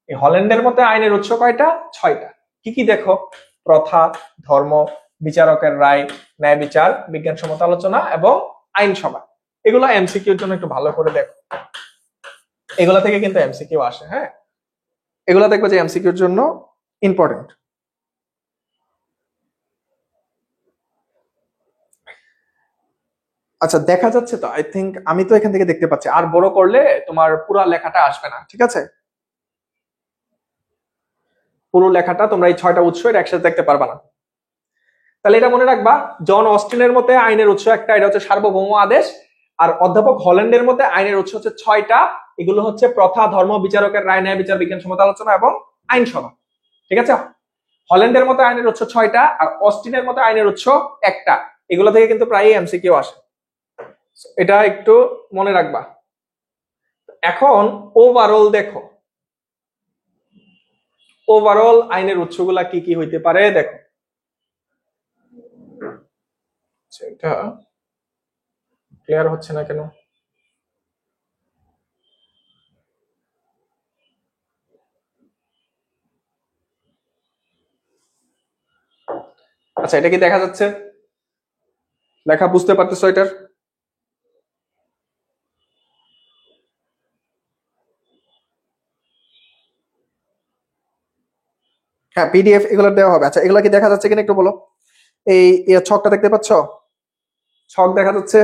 Speaker 2: এই হল্যান্ডের মতে আইনের উৎস কয়টা? 6টা। কি কি দেখো? প্রথা, ধর্ম, বিচারকের রায়, ন্যায় বিচার, বিজ্ঞানসম্মত আলোচনা এবং আইনসভা। এগুলো এমসিকিউর জন্য একটু ভালো করে দেখো, এগুলা থেকে কিন্তু এমসিকিউ আসে। হ্যাঁ, এগুলা দেখবো যে এমসিকিউর জন্য ইম্পর্টেন্ট। আচ্ছা, দেখা যাচ্ছে তো? আই থিঙ্ক আমি তো এখান থেকে দেখতে পাচ্ছি। আর বড় করলে তোমার পুরো লেখাটা আসবে না, ঠিক আছে? পুরো লেখাটা তোমরা এই 6টা উৎস এর একসাথে দেখতে পারবা না। তাহলে এটা মনে রাখবা, জন অস্টিনের মতে আইনের উৎস একটা, এটা হচ্ছে সার্বভৌম আদেশ। আর অধ্যাপক হল্যান্ডের মতে আইনের উৎস হচ্ছে 6টা। এগুলো হচ্ছে প্রথা, ধর্ম, বিচারকের রায়, ন্যায় বিচার, বিজ্ঞানসম্মত আলোচনা এবং আইনসভা, ঠিক আছে? হল্যান্ডের মতে আইনের উৎস 6টা আর অস্টিনের মতে আইনের উৎস একটা। এগুলো থেকে কিন্তু প্রায় এমসিকিউ আসে, এটা একটু মনে রাখবা। এখন ওভারঅল দেখো, ওভারঅল আইনের উৎসগুলা কি কি হইতে পারে দেখো। এটা ক্লিয়ার হচ্ছে না কেন? আচ্ছা, এটা কি দেখা যাচ্ছে? লেখা বুঝতে পারতেছো এটার? হ্যাঁ, পিডিএফ এগুলো দেওয়া হবে। আচ্ছা, এগুলো কি দেখা যাচ্ছে কিনা একটু বলো? এই ছকটা দেখতে পাচ্ছ? ছক দেখা যাচ্ছে?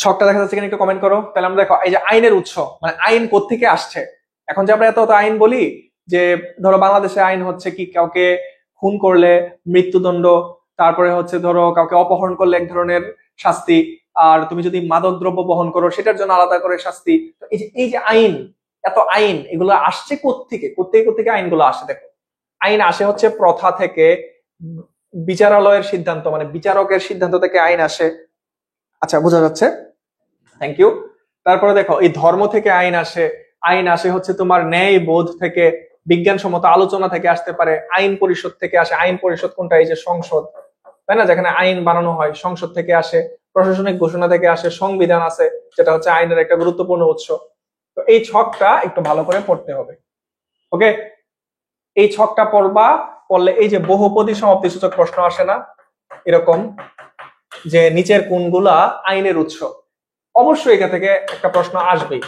Speaker 2: ছকটা দেখা যাচ্ছে কিনা একটু কমেন্ট করো। তাহলে আমরা দেখো, এই যে আইনের উৎস, মানে আইন কোত্থেকে আসছে। এখন যে আমরা এত আইন বলি, যে ধরো বাংলাদেশে আইন হচ্ছে কি, কাউকে খুন করলে মৃত্যুদণ্ড, তারপরে হচ্ছে ধরো কাউকে অপহরণ করলে এক ধরনের শাস্তি, আর তুমি যদি মাদক দ্রব্য বহন করো সেটার জন্য আলাদা করে শাস্তি। তো এই যে আইন, এত আইন, এগুলো আসছে কোত্থেকে? কোত্থেকে আইনগুলো আসে? দেখো, আইন আসে হচ্ছে প্রথা থেকে, বিচারালয়ের সিদ্ধান্ত, মানে বিচারকের সিদ্ধান্ত থেকে আইন আসে। আচ্ছা, বোঝা যাচ্ছে, থ্যাংক ইউ। তারপরে দেখো এই ধর্ম থেকে আইন আসে, আইন আসে হচ্ছে তোমার ন্যায় বোধ থেকে, বিজ্ঞানসম্মত আলোচনা থেকে আসতে পারে, আইন পরিষদ থেকে আসে। আইন পরিষদ কোনটা? এই যে সংসদ, তাই না, যেখানে আইন বানানো হয়, সংসদ থেকে আসে। প্রশাসনিক ঘোষণা থেকে আসে। সংবিধান আছে, যেটা হচ্ছে আইনের একটা গুরুত্বপূর্ণ উৎস। তো এই ছকটা একটু ভালো করে পড়তে হবে। ওকে, এই ছকটা পড়বা, পড়লে এই যে বহুপদী সমাপ্তি সূচক প্রশ্ন আসে না এরকম, যে নিচের কোনগুলা আইনের উৎস, অবশ্যই এখান থেকে একটা প্রশ্ন আসবেই।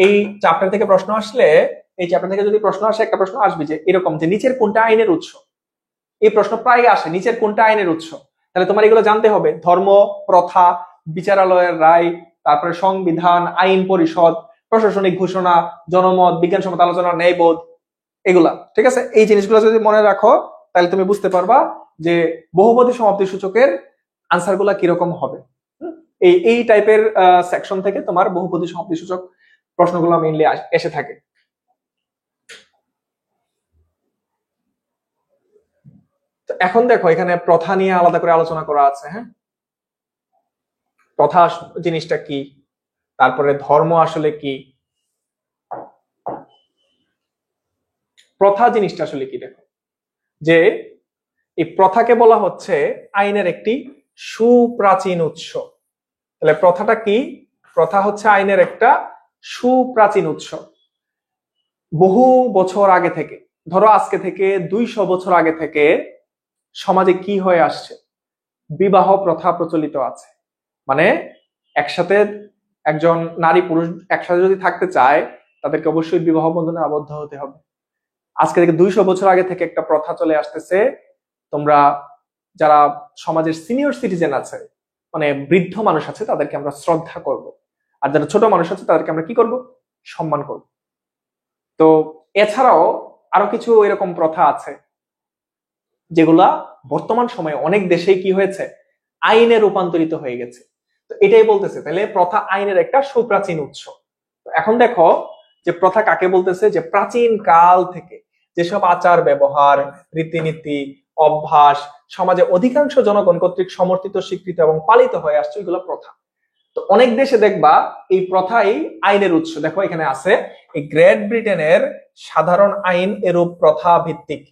Speaker 2: এই চ্যাপ্টার থেকে প্রশ্ন আসলে, এই চ্যাপ্টার থেকে যদি প্রশ্ন আসে, একটা প্রশ্ন আসবে যে এরকম, যে নিচের কোনটা আইনের উৎস। এই প্রশ্ন প্রায় আসে, নিচের কোনটা আইনের উৎস। তাহলে তোমার এগুলো জানতে হবে, ধর্ম, প্রথা, বিচারালয়ের রায়, তারপরে সংবিধান, আইন পরিষদ, প্রশাসনিক ঘোষণা, জনমত, বিজ্ঞানসম্মত আলোচনা, ন্যায়বোধ, এগুলা। ঠিক আছে, এই জিনিসগুলো যদি মনে রাখো তাহলে তুমি বুঝতে পারবা যে বহুপদী সমাপ্তি সূচকের আনসার গুলা কিরকম হবে। এই টাইপের সেকশন থেকে তোমার বহুপদী সমাপ্তি সূচক প্রশ্নগুলো মেইনলি এসে থাকে। তো এখন দেখো এখানে প্রথা নিয়ে আলাদা করে আলোচনা করা আছে। হ্যাঁ, প্রথা জিনিসটা কি, তারপরে ধর্ম আসলে কি, প্রথা জিনিসটা আসলে কি। দেখো যে এই প্রথাকে বলা হচ্ছে আইনের একটি সুপ্রাচীন উৎস। তাহলে প্রথাটা কি? প্রথা হচ্ছে আইনের একটা সুপ্রাচীন উৎস। বহু বছর আগে থেকে, ধরো আজকে থেকে 200 বছর আগে থেকে সমাজে কি হয়ে আসছে? বিবাহ প্রথা প্রচলিত আছে। মানে একসাথে একজন নারী পুরুষ একসাথে যদি থাকতে চায়, তাদেরকে অবশ্যই বিবাহ বন্ধনে আবদ্ধ হতে হবে। আজকে থেকে 200 বছর আগে থেকে একটা প্রথা চলে আসতেছে, তোমরা যারা সমাজের সিনিয়র সিটিজেন আছে, মানে বৃদ্ধ মানুষ আছে, তাদেরকে আমরা শ্রদ্ধা করব, আর যারা ছোট মানুষ আছে তাদেরকে আমরা কি করব? সম্মান করব। তো এছাড়াও আরো কিছু এরকম প্রথা আছে যেগুলা বর্তমান সময়ে অনেক দেশেই কি হয়েছে? আইনে রূপান্তরিত হয়ে গেছে। তো এটাই বলতেছে, তাহলে প্রথা আইনের একটা সুপ্রাচীন উৎস। এখন দেখো যে প্রথা কাকে বলতেছে? যে প্রাচীন কাল থেকে যেসব আচার ব্যবহার, রীতিনীতি, অভ্যাস সমাজে অধিকাংশ জনগণ কর্তৃক সমর্থিত, স্বীকৃত এবং পালিত হয়ে আসছে, এগুলো প্রথা। তো অনেক দেশে দেখবা এই প্রথাই আইনের উৎস। দেখো এখানে আছে, এই গ্রেট ব্রিটেনের সাধারণ আইন এরূপ প্রথা ভিত্তিক।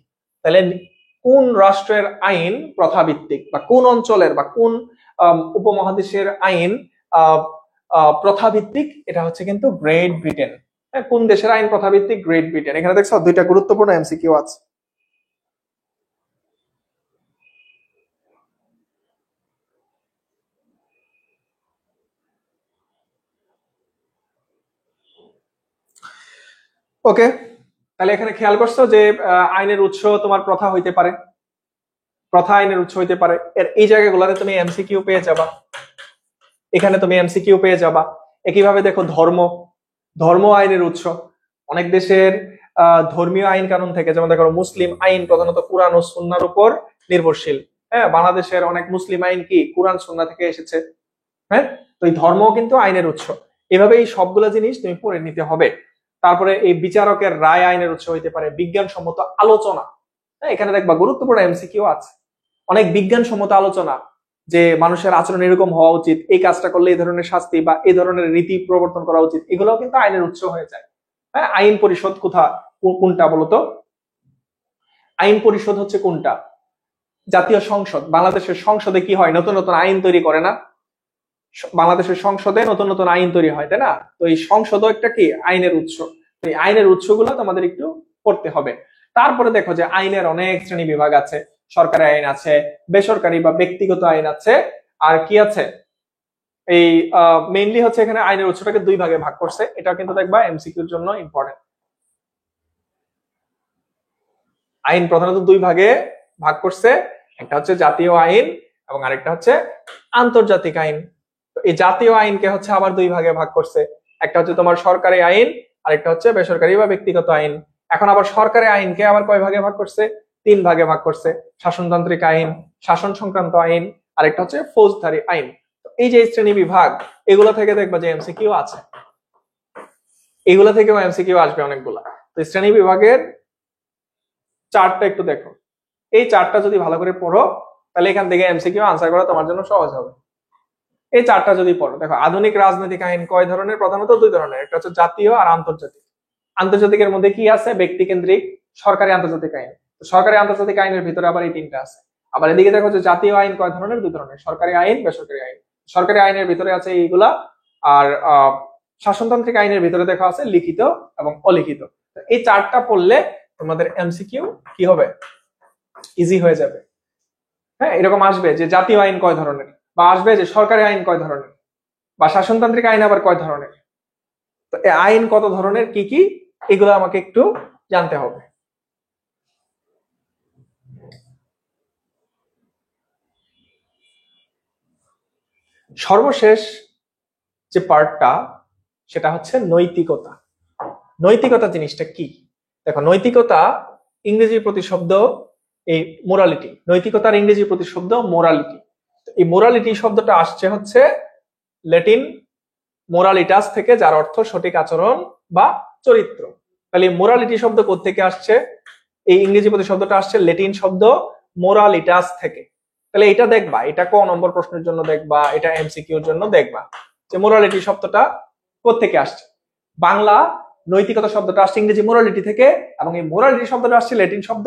Speaker 2: তাহলে কোন রাষ্ট্রের আইন প্রথা ভিত্তিক, বা কোন অঞ্চলের বা কোন উপমহাদেশের আইন প্রথা ভিত্তিক? এটা হচ্ছে কিন্তু গ্রেট ব্রিটেন। কোন দেশের আইন প্রথা ভিত্তিক? Great Britain. এখানে দেখছো দুইটা গুরুত্বপূর্ণ এমসিকিউ আছে। ওকে, তাহলে এখানে খেয়াল করছো যে আইনের উৎস তোমার প্রথা হইতে পারে, প্রথা আইনের উৎস হইতে পারে। এর এই জায়গাগুলোতে তুমি এমসিকিউ পেয়ে যাবা, এখানে তুমি এমসিকিউ পেয়ে যাবা। একইভাবে দেখো ধর্ম, ধর্ম আইনের উৎস। অনেক দেশের ধর্মীয় আইন কানুন থেকে, যেমন দেখো মুসলিম আইন প্রধানত কুরআন ও সুন্নাহর উপর নির্ভরশীল। হ্যাঁ, বাংলাদেশের অনেক মুসলিম আইন কি কুরআন সুন্নাহ থেকে এসেছে। হ্যাঁ, তো এই ধর্মও কিন্তু আইনের উৎস। এভাবে এই সবগুলা জিনিস তুমি পড়ে নিতে হবে। তারপরে এই বিচারকের রায় আইনের উৎস হইতে পারে। বিজ্ঞানসম্মত আলোচনা, হ্যাঁ, এখানে দেখবা গুরুত্বপূর্ণ এমসিকিউ আছে। অনেক বিজ্ঞানসম্মত আলোচনা, যে মানুষের আচরণ এরকম হওয়া উচিত, এই কাজটা করলে এই ধরনের শাস্তি বা এই ধরনের রীতি প্রবর্তন করা উচিত, এগুলোও কিন্তু আইনের উৎস হয়ে যায়। হ্যাঁ, আইন পরিষদ কোনটা বলতো? আইন পরিষদ হচ্ছে কোনটা? জাতীয় সংসদ। বাংলাদেশের সংসদে কি হয়? নতুন নতুন আইন তৈরি করে না? বাংলাদেশের সংসদে নতুন নতুন আইন তৈরি হয়, তাই না? তো এই সংসদও একটা কি আইনের উৎস। এই আইনের উৎসগুলো তোমাদের একটু পড়তে হবে। তারপরে দেখো যে আইনের অনেক শ্রেণী বিভাগ আছে। সরকারি আইন আছে, বেসরকারি বা ব্যক্তিগত আইন আছে, আর কি আছে? এই মেইনলি হচ্ছে এখানে আইনের উৎসটাকে দুই ভাগে ভাগ করছে। এটা কিন্তু দেখবা এমসিকিউর জন্য ইম্পর্টেন্ট। আইন প্রধানত দুই ভাগে ভাগ করছে, একটা হচ্ছে জাতীয় আইন এবং আরেকটা হচ্ছে আন্তর্জাতিক আইন। তো এই জাতীয় আইনকে হচ্ছে আবার দুই ভাগে ভাগ করছে, একটা হচ্ছে তোমার সরকারি আইন, আরেকটা হচ্ছে বেসরকারি বা ব্যক্তিগত আইন। এখন আবার সরকারি আইনকে আবার কয় ভাগে ভাগ করছে? তিন ভাগে ভাগ করছে। শাসনতান্ত্রিক আইন, শাসন সংক্রান্ত আইন, আরেকটা হচ্ছে ফৌজদারি আইন। এই যে শ্রেণী বিভাগ, এগুলো থেকে দেখবা যে এমসিকিউ আছে, এগুলো থেকেও এমসিকিউ আসবে অনেকগুলা। তো শ্রেণী বিভাগের চার্টটা একটু দেখো। এই চার্টটা যদি ভালো করে পড়ো, তাহলে এখান থেকে এমসিকিউ আনসার করা তোমার জন্য সহজ হবে। এই চারটা যদি পড়ো, দেখো আধুনিক রাজনৈতিক আইন কয় ধরনের? প্রধানত দুই ধরনের, একটা হচ্ছে জাতীয় আর আন্তর্জাতিক। আন্তর্জাতিকের মধ্যে কি আছে? ব্যক্তি কেন্দ্রিক, সরকারি আন্তর্জাতিক আইন। সরকারি আন্তর্জাতিক আইনের ভিতরে আবার এই তিনটা আছে। আবার এদিকে দেখো যে জাতীয় আইন কয় ধরনের? দুই ধরনের, সরকারি আইন, বেসরকারি আইন। সরকারি আইনের ভিতরে আছে এইগুলা, আর শাসনতান্ত্রিক আইনের ভিতরে দেখা আছে লিখিত এবং অলিখিত। এই চারটা পড়লে তোমাদের এমসিকিউ কি হবে? ইজি হয়ে যাবে। হ্যাঁ, এরকম আসবে যে জাতীয় আইন কয় ধরনের, বা আসবে যে সরকারি আইন কয় ধরনের, বা শাসনতান্ত্রিক আইন আবার কয় ধরনের। তো এই আইন কত ধরনের, কি কি, এগুলো আমাকে একটু জানতে হবে। সর্বশেষ যে পার্টটা, সেটা হচ্ছে নৈতিকতা। নৈতিকতা জিনিসটা কি? দেখো, নৈতিকতা ইংরেজি প্রতিশব্দ এই মোরালিটি। নৈতিকতার ইংরেজি প্রতিশব্দ মোরালিটি। এই মোরালিটি শব্দটা আসছে হচ্ছে ল্যাটিন মোরালিটাস থেকে, যার অর্থ সঠিক আচরণ বা চরিত্র। তাহলে মোরালিটি শব্দ কোত্থেকে আসছে? এই ইংরেজি প্রতিশব্দটা আসছে ল্যাটিন শব্দ মোরালিটাস থেকে। তাহলে এটা দেখবা, এটা ক নম্বর প্রশ্নের জন্য দেখবা, এটা এমসিকিউর জন্য দেখবা যে মোরালিটি শব্দটা কোত্থেকে আসছে। বাংলা নৈতিকতা শব্দটা আসছে ইংরেজি মোরালিটি থেকে, এবং এই মোরালিটি শব্দটা আসছে ল্যাটিন শব্দ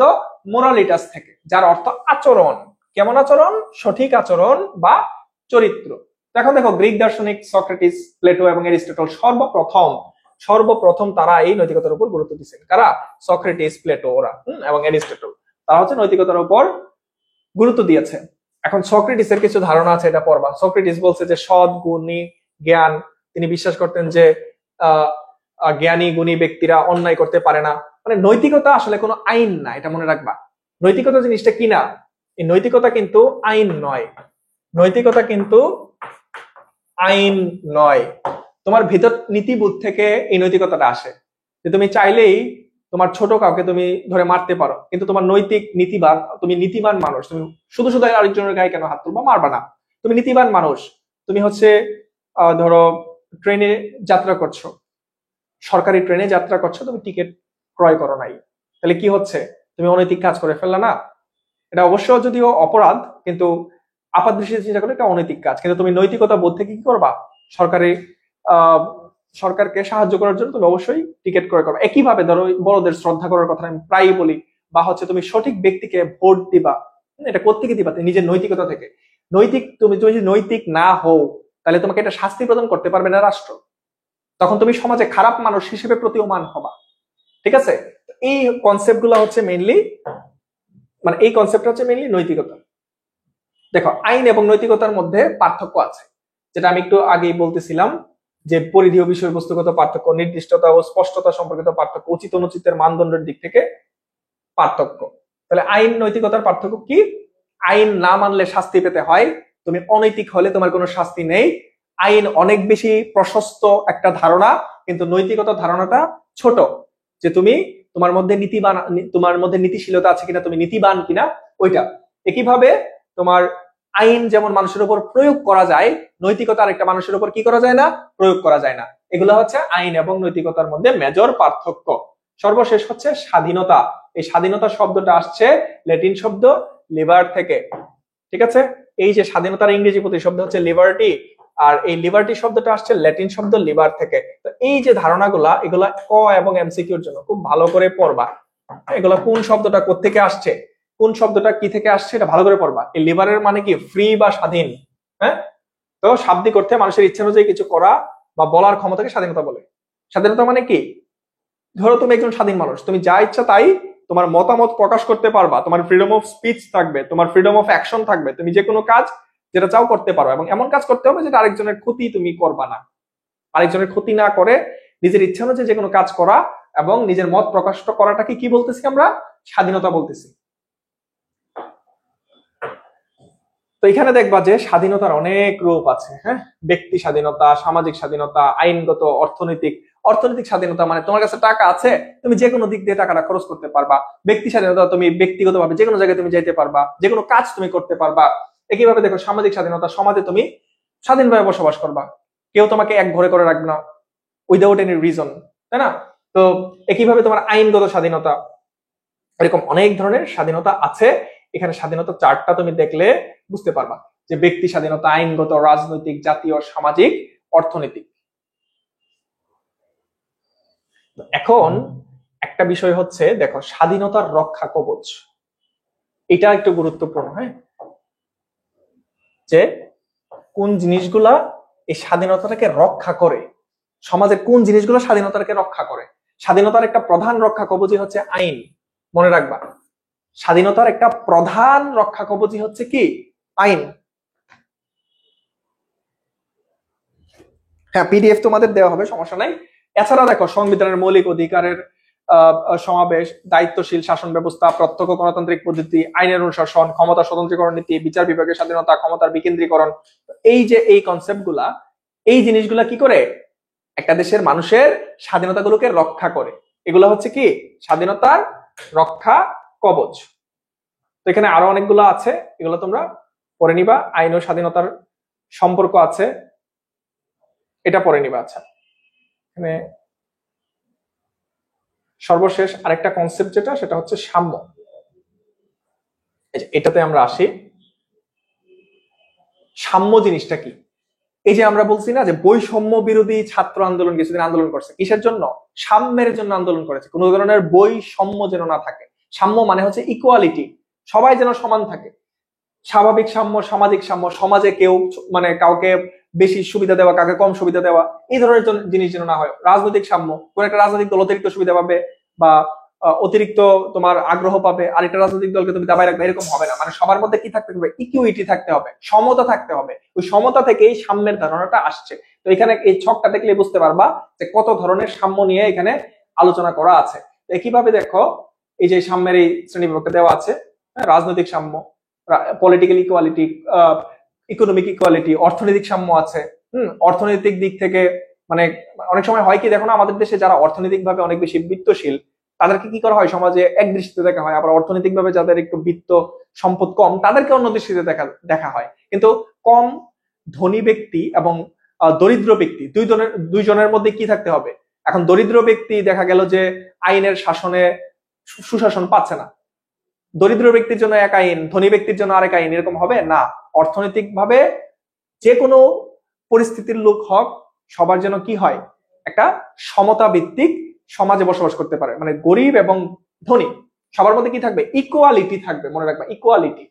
Speaker 2: মোরালিটাস থেকে, যার অর্থ আচরণ। কেমন আচরণ? সঠিক আচরণ বা চরিত্র। এখন দেখো, গ্রিক দার্শনিক সক্রেটিস, প্লেটো এবং এরিস্টটল সর্বপ্রথম তারা এই নৈতিকতার উপর গুরুত্ব দিচ্ছেন। কারা? সক্রেটিস, প্লেটো, ওরা এবং এরিস্টটল, তারা হচ্ছে নৈতিকতার উপর গুরুত্ব দিয়েছে। এখন সক্রেটিসের কিছু ধারণা আছে, এটা পড়বা। সক্রেটিস বলছে যে সৎ, গুণী, জ্ঞান, তিনি বিশ্বাস করতেন যে জ্ঞানী গুণী ব্যক্তিরা অন্যায় করতে পারে না। মানে নৈতিকতা আসলে কোনো আইন না, এটা মনে রাখবা। নৈতিকতা জিনিসটা কি না, এই নৈতিকতা কিন্তু আইন নয়। নৈতিকতা কিন্তু আইন নয়। তোমার ভিতর নীতিবোধ থেকে এই নৈতিকতাটা আসে, যে তুমি চাইলেই তোমার ছোট কাউকে তুমি ধরে মারতে পারো, কিন্তু তোমার নৈতিক নীতিবান, তুমি নীতিবান মানুষ, তুমি শুধু শুধু আরেকজনের গায়ে কেন হাত তুলবা, মারবা না। তুমি নীতিবান মানুষ, তুমি হচ্ছে ধরো ট্রেনে যাত্রা করছো, সরকারি ট্রেনে যাত্রা করছো, তুমি টিকিট ক্রয় করো নাই, তাহলে কি হচ্ছে? তুমি অনৈতিক কাজ করে ফেললা না? এটা অবশ্য যদিও অপরাধ, কিন্তু আপাত দৃষ্টিতে চিন্তা করলে এটা অনৈতিক কাজ। কিন্তু তুমি নৈতিকতা বোধ থেকে কি করবা? সরকারকে সাহায্য করার জন্য তুমি অবশ্যই টিকিট ক্রয় করবা। একইভাবে ধরো, বড়দের শ্রদ্ধা করার কথা আমি প্রায়ই বলি, বা হচ্ছে তুমি সঠিক ব্যক্তিকে ভোট দিবা, এটা কোত্থেকে দিবা? নিজের নৈতিকতা থেকে। তুমি যদি নৈতিক না হও, তাহলে তোমাকে এটা শাস্তি প্রদান করতে পারবে না রাষ্ট্র। তখন তুমি সমাজে খারাপ মানুষ হিসেবে প্রতীয়মান হবা। ঠিক আছে? এই কনসেপ্ট গুলা হচ্ছে মেইনলি, মানে এই কনসেপ্টটা হচ্ছে মেইনলি নৈতিকতা। দেখো, আইন এবং নৈতিকতার মধ্যে পার্থক্য আছে, যেটা আমি একটু আগেই বলতেছিলাম, যে পরিধি ও বিষয়বস্তুগত পার্থক্য, নির্দিষ্টতা ও স্পষ্টতা সম্পর্কিত পার্থক্য, উচিত অনুচিতের মানদণ্ডের দিক থেকে পার্থক্য। তাহলে আইন নৈতিকতার পার্থক্য কি? আইন না মানলে শাস্তি পেতে হয়, তুমি অনৈতিক হলে তোমার কোনো শাস্তি নেই। আইন অনেক বেশি প্রশস্ত একটা ধারণা, কিন্তু নৈতিকতার ধারণাটা ছোট, যে তুমি তোমার মধ্যে নীতিবান, তোমার মধ্যে নীতিশীলতা আছে কিনা, তুমি নীতিবান কিনা, ওইটা। একইভাবে তোমার আইন যেমন মানুষের উপর প্রয়োগ করা যায়, নৈতিকতা আরেকটা মানুষের উপর কি করা যায় না? প্রয়োগ করা যায় না। এগুলো হচ্ছে আইন এবং নৈতিকতার মধ্যে মেজর পার্থক্য। সর্বশেষ হচ্ছে স্বাধীনতা। এই স্বাধীনতা শব্দটা আসছে ল্যাটিন শব্দ লিবার থেকে। ঠিক আছে? এই যে স্বাধীনতার ইংরেজি প্রতিশব্দ হচ্ছে লিবার্টি, আর এই লিবার্টি শব্দটা আসছে ল্যাটিন শব্দ লিবার থেকে। তো এই যে ধারণাগুলা, এগুলা ক এবং এমসিকিউর জন্য খুব ভালো করে পড়বা। এগুলা কোন শব্দটা কোত্থেকে আসছে, কোন শব্দটা কি থেকে আসছে, এটা ভালো করে পড়বা। এই লিবারের মানে কি? ফ্রি বা স্বাধীন। হ্যাঁ, তো শাব্দিক অর্থে মানুষের ইচ্ছা অনুযায়ী কিছু করা বা বলার ক্ষমতাকে স্বাধীনতা বলে। স্বাধীনতা মানে কি? ধরো তুমি একজন স্বাধীন মানুষ, তুমি যা ইচ্ছা তাই তোমার মতামত প্রকাশ করতে পারবা, তোমার ফ্রিডম অফ স্পিচ থাকবে, তোমার ফ্রিডম অফ অ্যাকশন থাকবে, তুমি যে কোনো কাজ যেটা চাও করতে পারো, এবং এমন কাজ করতে হবে যেটা আরেকজনের ক্ষতি তুমি করবা না। আরেকজনের ক্ষতি না করে নিজের ইচ্ছা অনুযায়ী যে কোনো কাজ করা এবং নিজের মত প্রকাশ করাটাকে কি বলতেছি আমরা? স্বাধীনতা বলতেছি। তো এখানে দেখবা যে স্বাধীনতার অনেক রূপ আছে। হ্যাঁ, ব্যক্তি স্বাধীনতা, সামাজিক স্বাধীনতা, আইনগত, অর্থনৈতিক। অর্থনৈতিক স্বাধীনতা মানে তোমার কাছে টাকা আছে, তুমি যে কোনো দিক দিয়ে টাকাটা খরচ করতে পারবা। ব্যক্তি স্বাধীনতা, তুমি ব্যক্তিগতভাবে যে কোনো জায়গায় তুমি যেতে পারবা, যে কোনো কাজ তুমি করতে পারবা। একইভাবে দেখো সামাজিক স্বাধীনতা, সমাজে তুমি স্বাধীনভাবে বসবাস করবা, কেউ তোমাকে এক ঘরে করে রাখবে না উইদাউট এনি রিজন, তাই না? তো একইভাবে তোমার আইনগত স্বাধীনতা, এরকম অনেক ধরনের স্বাধীনতা আছে। এখানে স্বাধীনতা চার্টটা তুমি দেখলে বুঝতে পারবা। যে ব্যক্তি স্বাধীনতা আইনগত, রাজনৈতিক, জাতীয়, সামাজিক, অর্থনৈতিক। এখন একটা বিষয় হচ্ছে, দেখো স্বাধীনতার রক্ষা কবচ, এটা একটু গুরুত্বপূর্ণ। হ্যাঁ, যে কোন জিনিসগুলা এই স্বাধীনতাটাকে রক্ষা করে, সমাজের কোন জিনিসগুলো স্বাধীনতাকে রক্ষা করে। স্বাধীনতার একটা প্রধান রক্ষা কবচই হচ্ছে আইন, মনে রাখবা। স্বাধীনতার একটা প্রধান রক্ষা কবচই হচ্ছে কি? আইন। হ্যাঁ, পিডিএফ তোমাদের দেওয়া হবে, সমস্যা নাই। এছাড়া দেখো সংবিধানের মৌলিক অধিকারের সমাবেশ, দায়িত্বশীল শাসন ব্যবস্থা, প্রত্যক্ষ গণতান্ত্রিক পদ্ধতি, আইনের অনুশাসন, ক্ষমতা স্বতন্ত্রীকরণ নীতি, বিচার বিভাগের স্বাধীনতা, ক্ষমতার বিকেন্দ্রীকরণ, এই যে এই কনসেপ্ট গুলা, এই জিনিসগুলা কি করে? একটা দেশের মানুষের স্বাধীনতাগুলোকে রক্ষা করে। এগুলো হচ্ছে কি? স্বাধীনতার রক্ষা কবচ। তো এখানে আরো অনেকগুলো আছে, এগুলো তোমরা পড়ে নিবা। আইন ও স্বাধীনতার সম্পর্ক আছে, এটা পড়ে নিবা। আচ্ছা, এখানে সর্বশেষ আরেকটা কনসেপ্ট যেটা, সেটা হচ্ছে সাম্য। এটাতে আমরা আসি। সাম্য জিনিসটা কি? এই যে আমরা বলছি না যে বৈষম্য বিরোধী ছাত্র আন্দোলন কিছুদিন আন্দোলন করছে, কিসের জন্য? সাম্যের জন্য আন্দোলন করেছে, কোনো ধরনের বৈষম্য যেন না থাকে। সাম্য মানে হচ্ছে ইকুয়ালিটি, সবাই যেন সমান থাকে। স্বাভাবিক সাম্য, সামাজিক সাম্য, সমাজে কেউ মানে কাউকে বেশি সুবিধা দেওয়া, কাউকে কম সুবিধা দেওয়া, এই ধরনের জিনিস যেন না হয়। রাজনৈতিক সাম্য, কোন একটা রাজনৈতিক দল অতিরিক্ত সুবিধা পাবে বা অতিরিক্ত তোমার আগ্রহ পাবে, আর একটা রাজনৈতিক দলকে তুমি দাবায় রাখবে, এরকম হবে না। মানে সবার মধ্যে কি থাকতে হবে? ইকুইটি থাকতে হবে, সমতা থাকতে হবে। ওই সমতা থেকেই সাম্যের ধারণাটা আসছে। তো এখানে এই ছকটা দেখলে বুঝতে পারবা যে কত ধরনের সাম্য নিয়ে এখানে আলোচনা করা আছে। একইভাবে দেখো, এই যে সাম্যের এই শ্রেণীবিভাগটা দেওয়া আছে, রাজনৈতিক সাম্য, পলিটিক্যাল ইকুয়ালিটি, ইকোনমিক ইকুয়ালিটি, অর্থনৈতিক সাম্য আছে। অর্থনৈতিক দিক থেকে মানে অনেক সময় হয় কি, দেখো না, আমাদের দেশে যারা অর্থনৈতিক ভাবে অনেক বেশি বিত্তশীল, তাদেরকে কি করা হয়? সমাজে এক দৃষ্টিতে দেখা হয়। আবার অর্থনৈতিক ভাবে যাদের একটু বিত্ত সম্পদ কম, তাদেরকে অন্য দৃষ্টিতে দেখা হয়। কিন্তু কম ধনী ব্যক্তি এবং দরিদ্র ব্যক্তি, দুইজনের মধ্যে কি থাকতে হবে? এখন দরিদ্র ব্যক্তি দেখা গেল যে আইনের শাসনে সুশাসন পাচ্ছে না, দরিদ্র ব্যক্তির জন্য এক আইন, ধনী ব্যক্তির জন্য আরেক আইন, এরকম হবে না। অর্থনৈতিক ভাবে যে কোনো পরিস্থিতির লোক হোক, সবার যেন কি হয়? একটা সমতা ভিত্তিক সমাজে বসবাস করতে পারে। মানে গরিব এবং ধনী সবার মধ্যে কি থাকবে? ইকুয়ালিটি থাকবে, মনে রাখবা, ইকুয়ালিটি।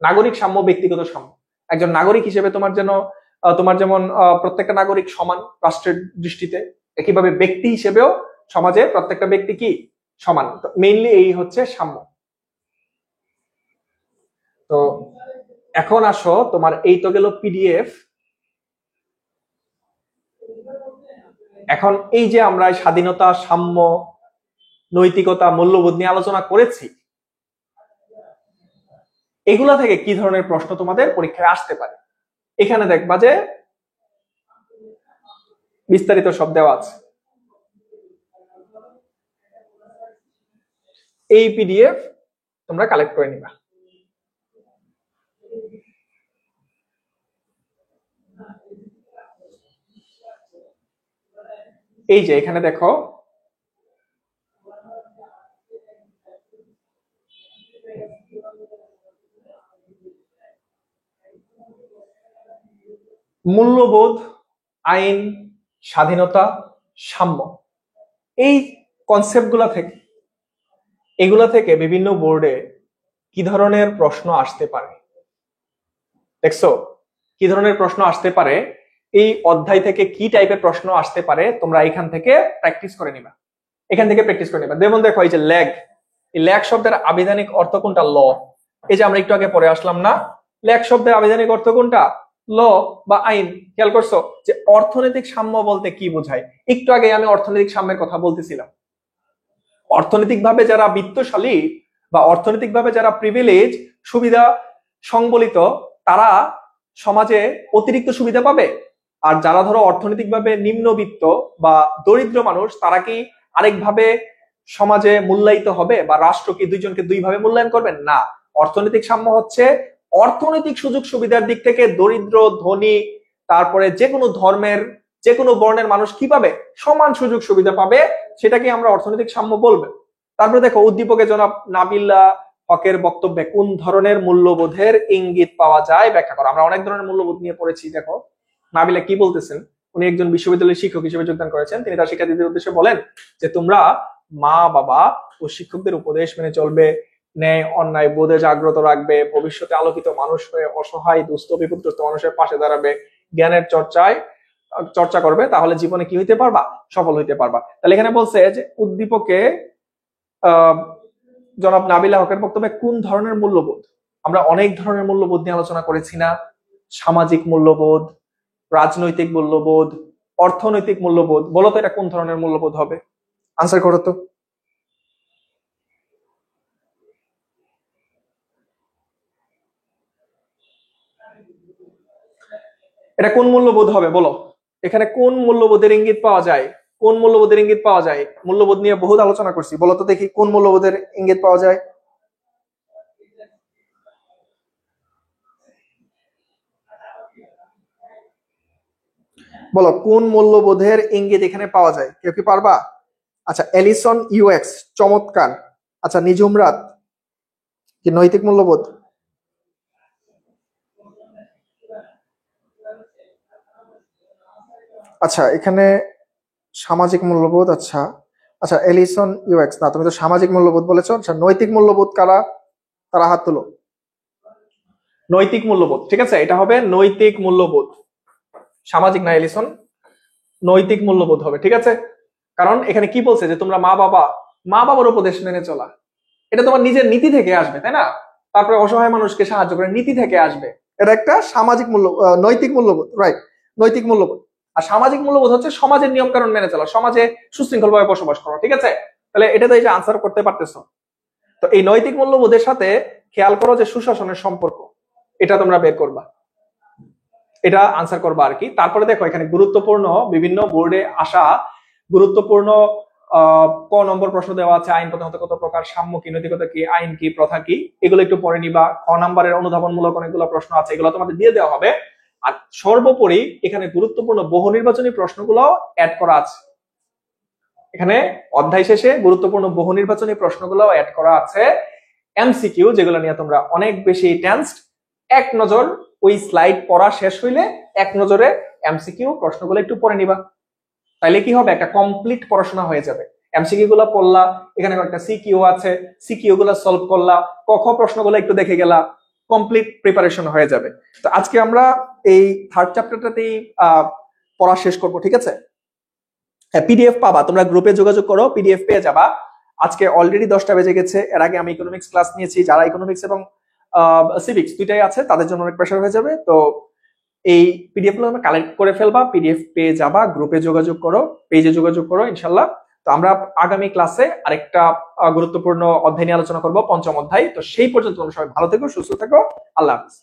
Speaker 2: নাগরিক সাম্য, ব্যক্তিগত সাম্য। একজন নাগরিক হিসেবে তোমার যেমন প্রত্যেকটা নাগরিক সমান রাষ্ট্রের দৃষ্টিতে, একইভাবে ব্যক্তি হিসেবেও সমাজে প্রত্যেকটা ব্যক্তি কি সমান। মেইনলি এই হচ্ছে সাম্য। তো এখন আসো, তোমার এই তো গেল পিডিএফ। এখন এই যে আমরা স্বাধীনতা, সাম্য, নৈতিকতা, মূল্যবোধ নিয়ে আলোচনা করেছি, এগুলা থেকে কি ধরনের প্রশ্ন তোমাদের পরীক্ষায় আসতে পারে? এখানে দেখবা যে বিস্তারিত সব দেওয়া আছে। এই পিডিএফ তোমরা কালেক্ট করে নিবা। এই যে এখানে দেখো, মূল্যবোধ, আইন, স্বাধীনতা, সাম্য, এই কনসেপ্টগুলা থেকে, এগুলা থেকে বিভিন্ন বোর্ডে কি ধরনের প্রশ্ন আসতে পারে দেখছো? কি ধরনের প্রশ্ন আসতে পারে, এই অধ্যায় থেকে কি টাইপের প্রশ্ন আসতে পারে, তোমরা এখান থেকে প্র্যাকটিস করে নিবা। যেমন দেখো, এই যে ল্যাগ, এই ল্যাগ শব্দের আবিধানিক অর্থ কোনটা? ল। এই যে আমরা একটু আগে পড়ে আসলাম না, ল্যাগ শব্দের আবিধানিক অর্থ কোনটা? ল বা আইন। খেয়াল করছো যে অর্থনৈতিক সাম্য বলতে কি বোঝায়? একটু আগে আমি অর্থনৈতিক সাম্যের কথা বলতেছিলাম। অর্থনৈতিকভাবে যারা বিত্তশালী বা অর্থনৈতিকভাবে যারা প্রিভিলেজ, সুবিধা সংবলিত, তারা সমাজে অতিরিক্ত সুবিধা পাবে। আর যারা ধরো অর্থনৈতিকভাবে নিম্নবিত্ত বা দরিদ্র মানুষ, তারা কি আরেকভাবে সমাজে মূল্যায়িত হবে? বা রাষ্ট্র কি দুইজনকে দুইভাবে মূল্যায়ন করবেন? না। অর্থনৈতিক সাম্য হচ্ছে অর্থনৈতিক সুযোগ সুবিধার দিক থেকে দরিদ্র, ধনী, তারপরে যে কোনো ধর্মের, যে কোনো বর্ণের মানুষ কি পাবে? সমান সুযোগ সুবিধা পাবে, সেটাকে আমরা অর্থনৈতিক সাম্য বলবো। তারপরে দেখো, উদ্দীপকে জনাব নাবিল্লা হকের বক্তব্যে কোন ধরনের মূল্যবোধের ইঙ্গিত পাওয়া যায় ব্যাখ্যা করো। আমরা অনেক ধরনের মূল্যবোধ নিয়ে পড়েছি। দেখো নাবিলা কি বলতেছেন, উনি একজন বিশ্ববিদ্যালয়ের শিক্ষক হিসেবে যোগদান করেছেন। তিনি তার শিক্ষার্থীদের উদ্দেশ্যে বলেন যে তোমরা মা বাবা ও শিক্ষকদের উপদেশ মেনে চলবে, ন্যায় অন্যায় বোধে জাগ্রত রাখবে, ভবিষ্যতে আলোকিত মানুষ হয়ে অসহায় দুস্থ বিপদগ্রস্ত মানুষের পাশে দাঁড়াবে, জ্ঞানের চর্চা করবে, তাহলে জীবনে কি হইতে পারবা, সফল হইতে পারবা। তাহলে এখানে বলছে যে উদ্দীপকে জনাব নাবিলা হকের বক্তব্যে কোন ধরনের মূল্যবোধ। আমরা অনেক ধরনের মূল্যবোধ নিয়ে আলোচনা করেছি না? সামাজিক মূল্যবোধ, রাজনৈতিক মূল্যবোধ, অর্থনৈতিক মূল্যবোধ। বলো তো এটা কোন ধরনের মূল্যবোধ হবে? আনসার করো তো। এটা কোন মূল্যবোধ হবে বলো? এখানে কোন মূল্যবোধের ইঙ্গিত পাওয়া যায়? কোন মূল্যবোধের ইঙ্গিত পাওয়া যায়? মূল্যবোধ নিয়ে বহুত আলোচনা করছি, বলো তো দেখি কোন মূল্যবোধের ইঙ্গিত পাওয়া যায়? বলো কোন মূল্যবোধের ইঙ্গিত এখানে পাওয়া যায়, কেউ কি পারবা? আচ্ছা এলিসন ইউএক্স, চমৎকার। আচ্ছা নিজুম রাত, কি নৈতিক মূল্যবোধ? আচ্ছা এখানে সামাজিক মূল্যবোধ। আচ্ছা আচ্ছা এলিসন ইউএক্স, না তুমি তো সামাজিক মূল্যবোধ বলেছো। আচ্ছা নৈতিক মূল্যবোধ কারা, তারা হাত তুলো। নৈতিক মূল্যবোধ, ঠিক আছে, এটা হবে নৈতিক মূল্যবোধ, সামাজিক না এলিসন, নৈতিক মূল্যবোধ হবে, ঠিক আছে। কারণ এখানে কি বলছে যে তোমরা মা বাবার উপদেশ মেনে চলা, এটা তোমার নিজের নীতি থেকে আসবে, তাই না? তারপরে অসহায় মানুষকে সাহায্য করে নীতি থেকে আসবে, এটা একটা সামাজিক মূল্য, নৈতিক মূল্যবোধ, রাইট, নৈতিক মূল্যবোধ। আর সামাজিক মূল্যবোধ হচ্ছে সমাজের নিয়ম কানুন মেনে চলা, সমাজে সুশৃঙ্খল ভাবে বসবাস করা, ঠিক আছে। তাহলে এটা তো এই যে আনসার করতে পারতেছো। তো এই নৈতিক মূল্যবোধের সাথে খেয়াল করো যে সুশাসনের সম্পর্ক, এটা তোমরা বের করবা, এটা আনসার করবা আর কি। তারপরে দেখো এখানে গুরুত্বপূর্ণ বিভিন্ন বোর্ডে আসা গুরুত্বপূর্ণ ক নম্বর প্রশ্ন দেওয়া আছে, আইন প্রধানত কত প্রকার, সাম্য কি, নৈতিকতা কি, আইন কি, প্রথা কি, এগুলো একটু পড়ে নিবা। খ নম্বরের অনুধাবনমূলক অনেকগুলো প্রশ্ন আছে, এগুলো তোমাদের দিয়ে দেওয়া হবে। আর সর্বোপরি এখানে গুরুত্বপূর্ণ বহু নির্বাচনী প্রশ্নগুলো অ্যাড করা আছে। এখানে অধ্যায় শেষে গুরুত্বপূর্ণ বহু নির্বাচনী প্রশ্নগুলো অ্যাড করা আছে, এমসিকিউ, যেগুলো নিয়ে তোমরা অনেক বেশি টেন্সড। এক নজর ওই স্লাইড পড়া শেষ হইলে এক নজরে এমসিকিউ প্রশ্নগুলো একটু পড়ে নিবা, তাইলে কি হবে, একটা কমপ্লিট পড়াশোনা হয়ে যাবে। এমসিকিউ গুলা পড়লা, এখানে একটা সিকিউ আছে, সিকিউ গুলা সলভ করলা, ক খ প্রশ্নগুলো একটু দেখে গেলা, কমপ্লিট প্রিপারেশন হয়ে যাবে। তো আজকে আমরা এই থার্ড চ্যাপ্টারটাতেই পড়া শেষ করব, ঠিক আছে। হ্যাঁ পিডিএফ পাবা, তোমরা গ্রুপে যোগাযোগ করো, পিডিএফ পেয়ে যাবা। আজকে অলরেডি 10টা বেজে গেছে, এর আগে আমি ইকোনমিক্স ক্লাস নিয়েছি, যারা ইকোনমিক্স এবং সিভিক্স দুইটাই আছে তাদের জন্য অনেক প্রেশার হয়ে যাবে। তো এই পিডিএফ গুলো আমরা কালেক্ট করে ফেলবা, পিডিএফ পেয়ে যাবা, গ্রুপে যোগাযোগ করো, পেজে যোগাযোগ করো ইনশাল্লাহ। তো আমরা আগামী ক্লাসে আরেকটা গুরুত্বপূর্ণ অধ্যায় নিয়ে আলোচনা করব, পঞ্চম অধ্যায়। তো সেই পর্যন্ত তোমরা সবাই ভালো থেকো, সুস্থ থেকো, আল্লাহ হাফেজ।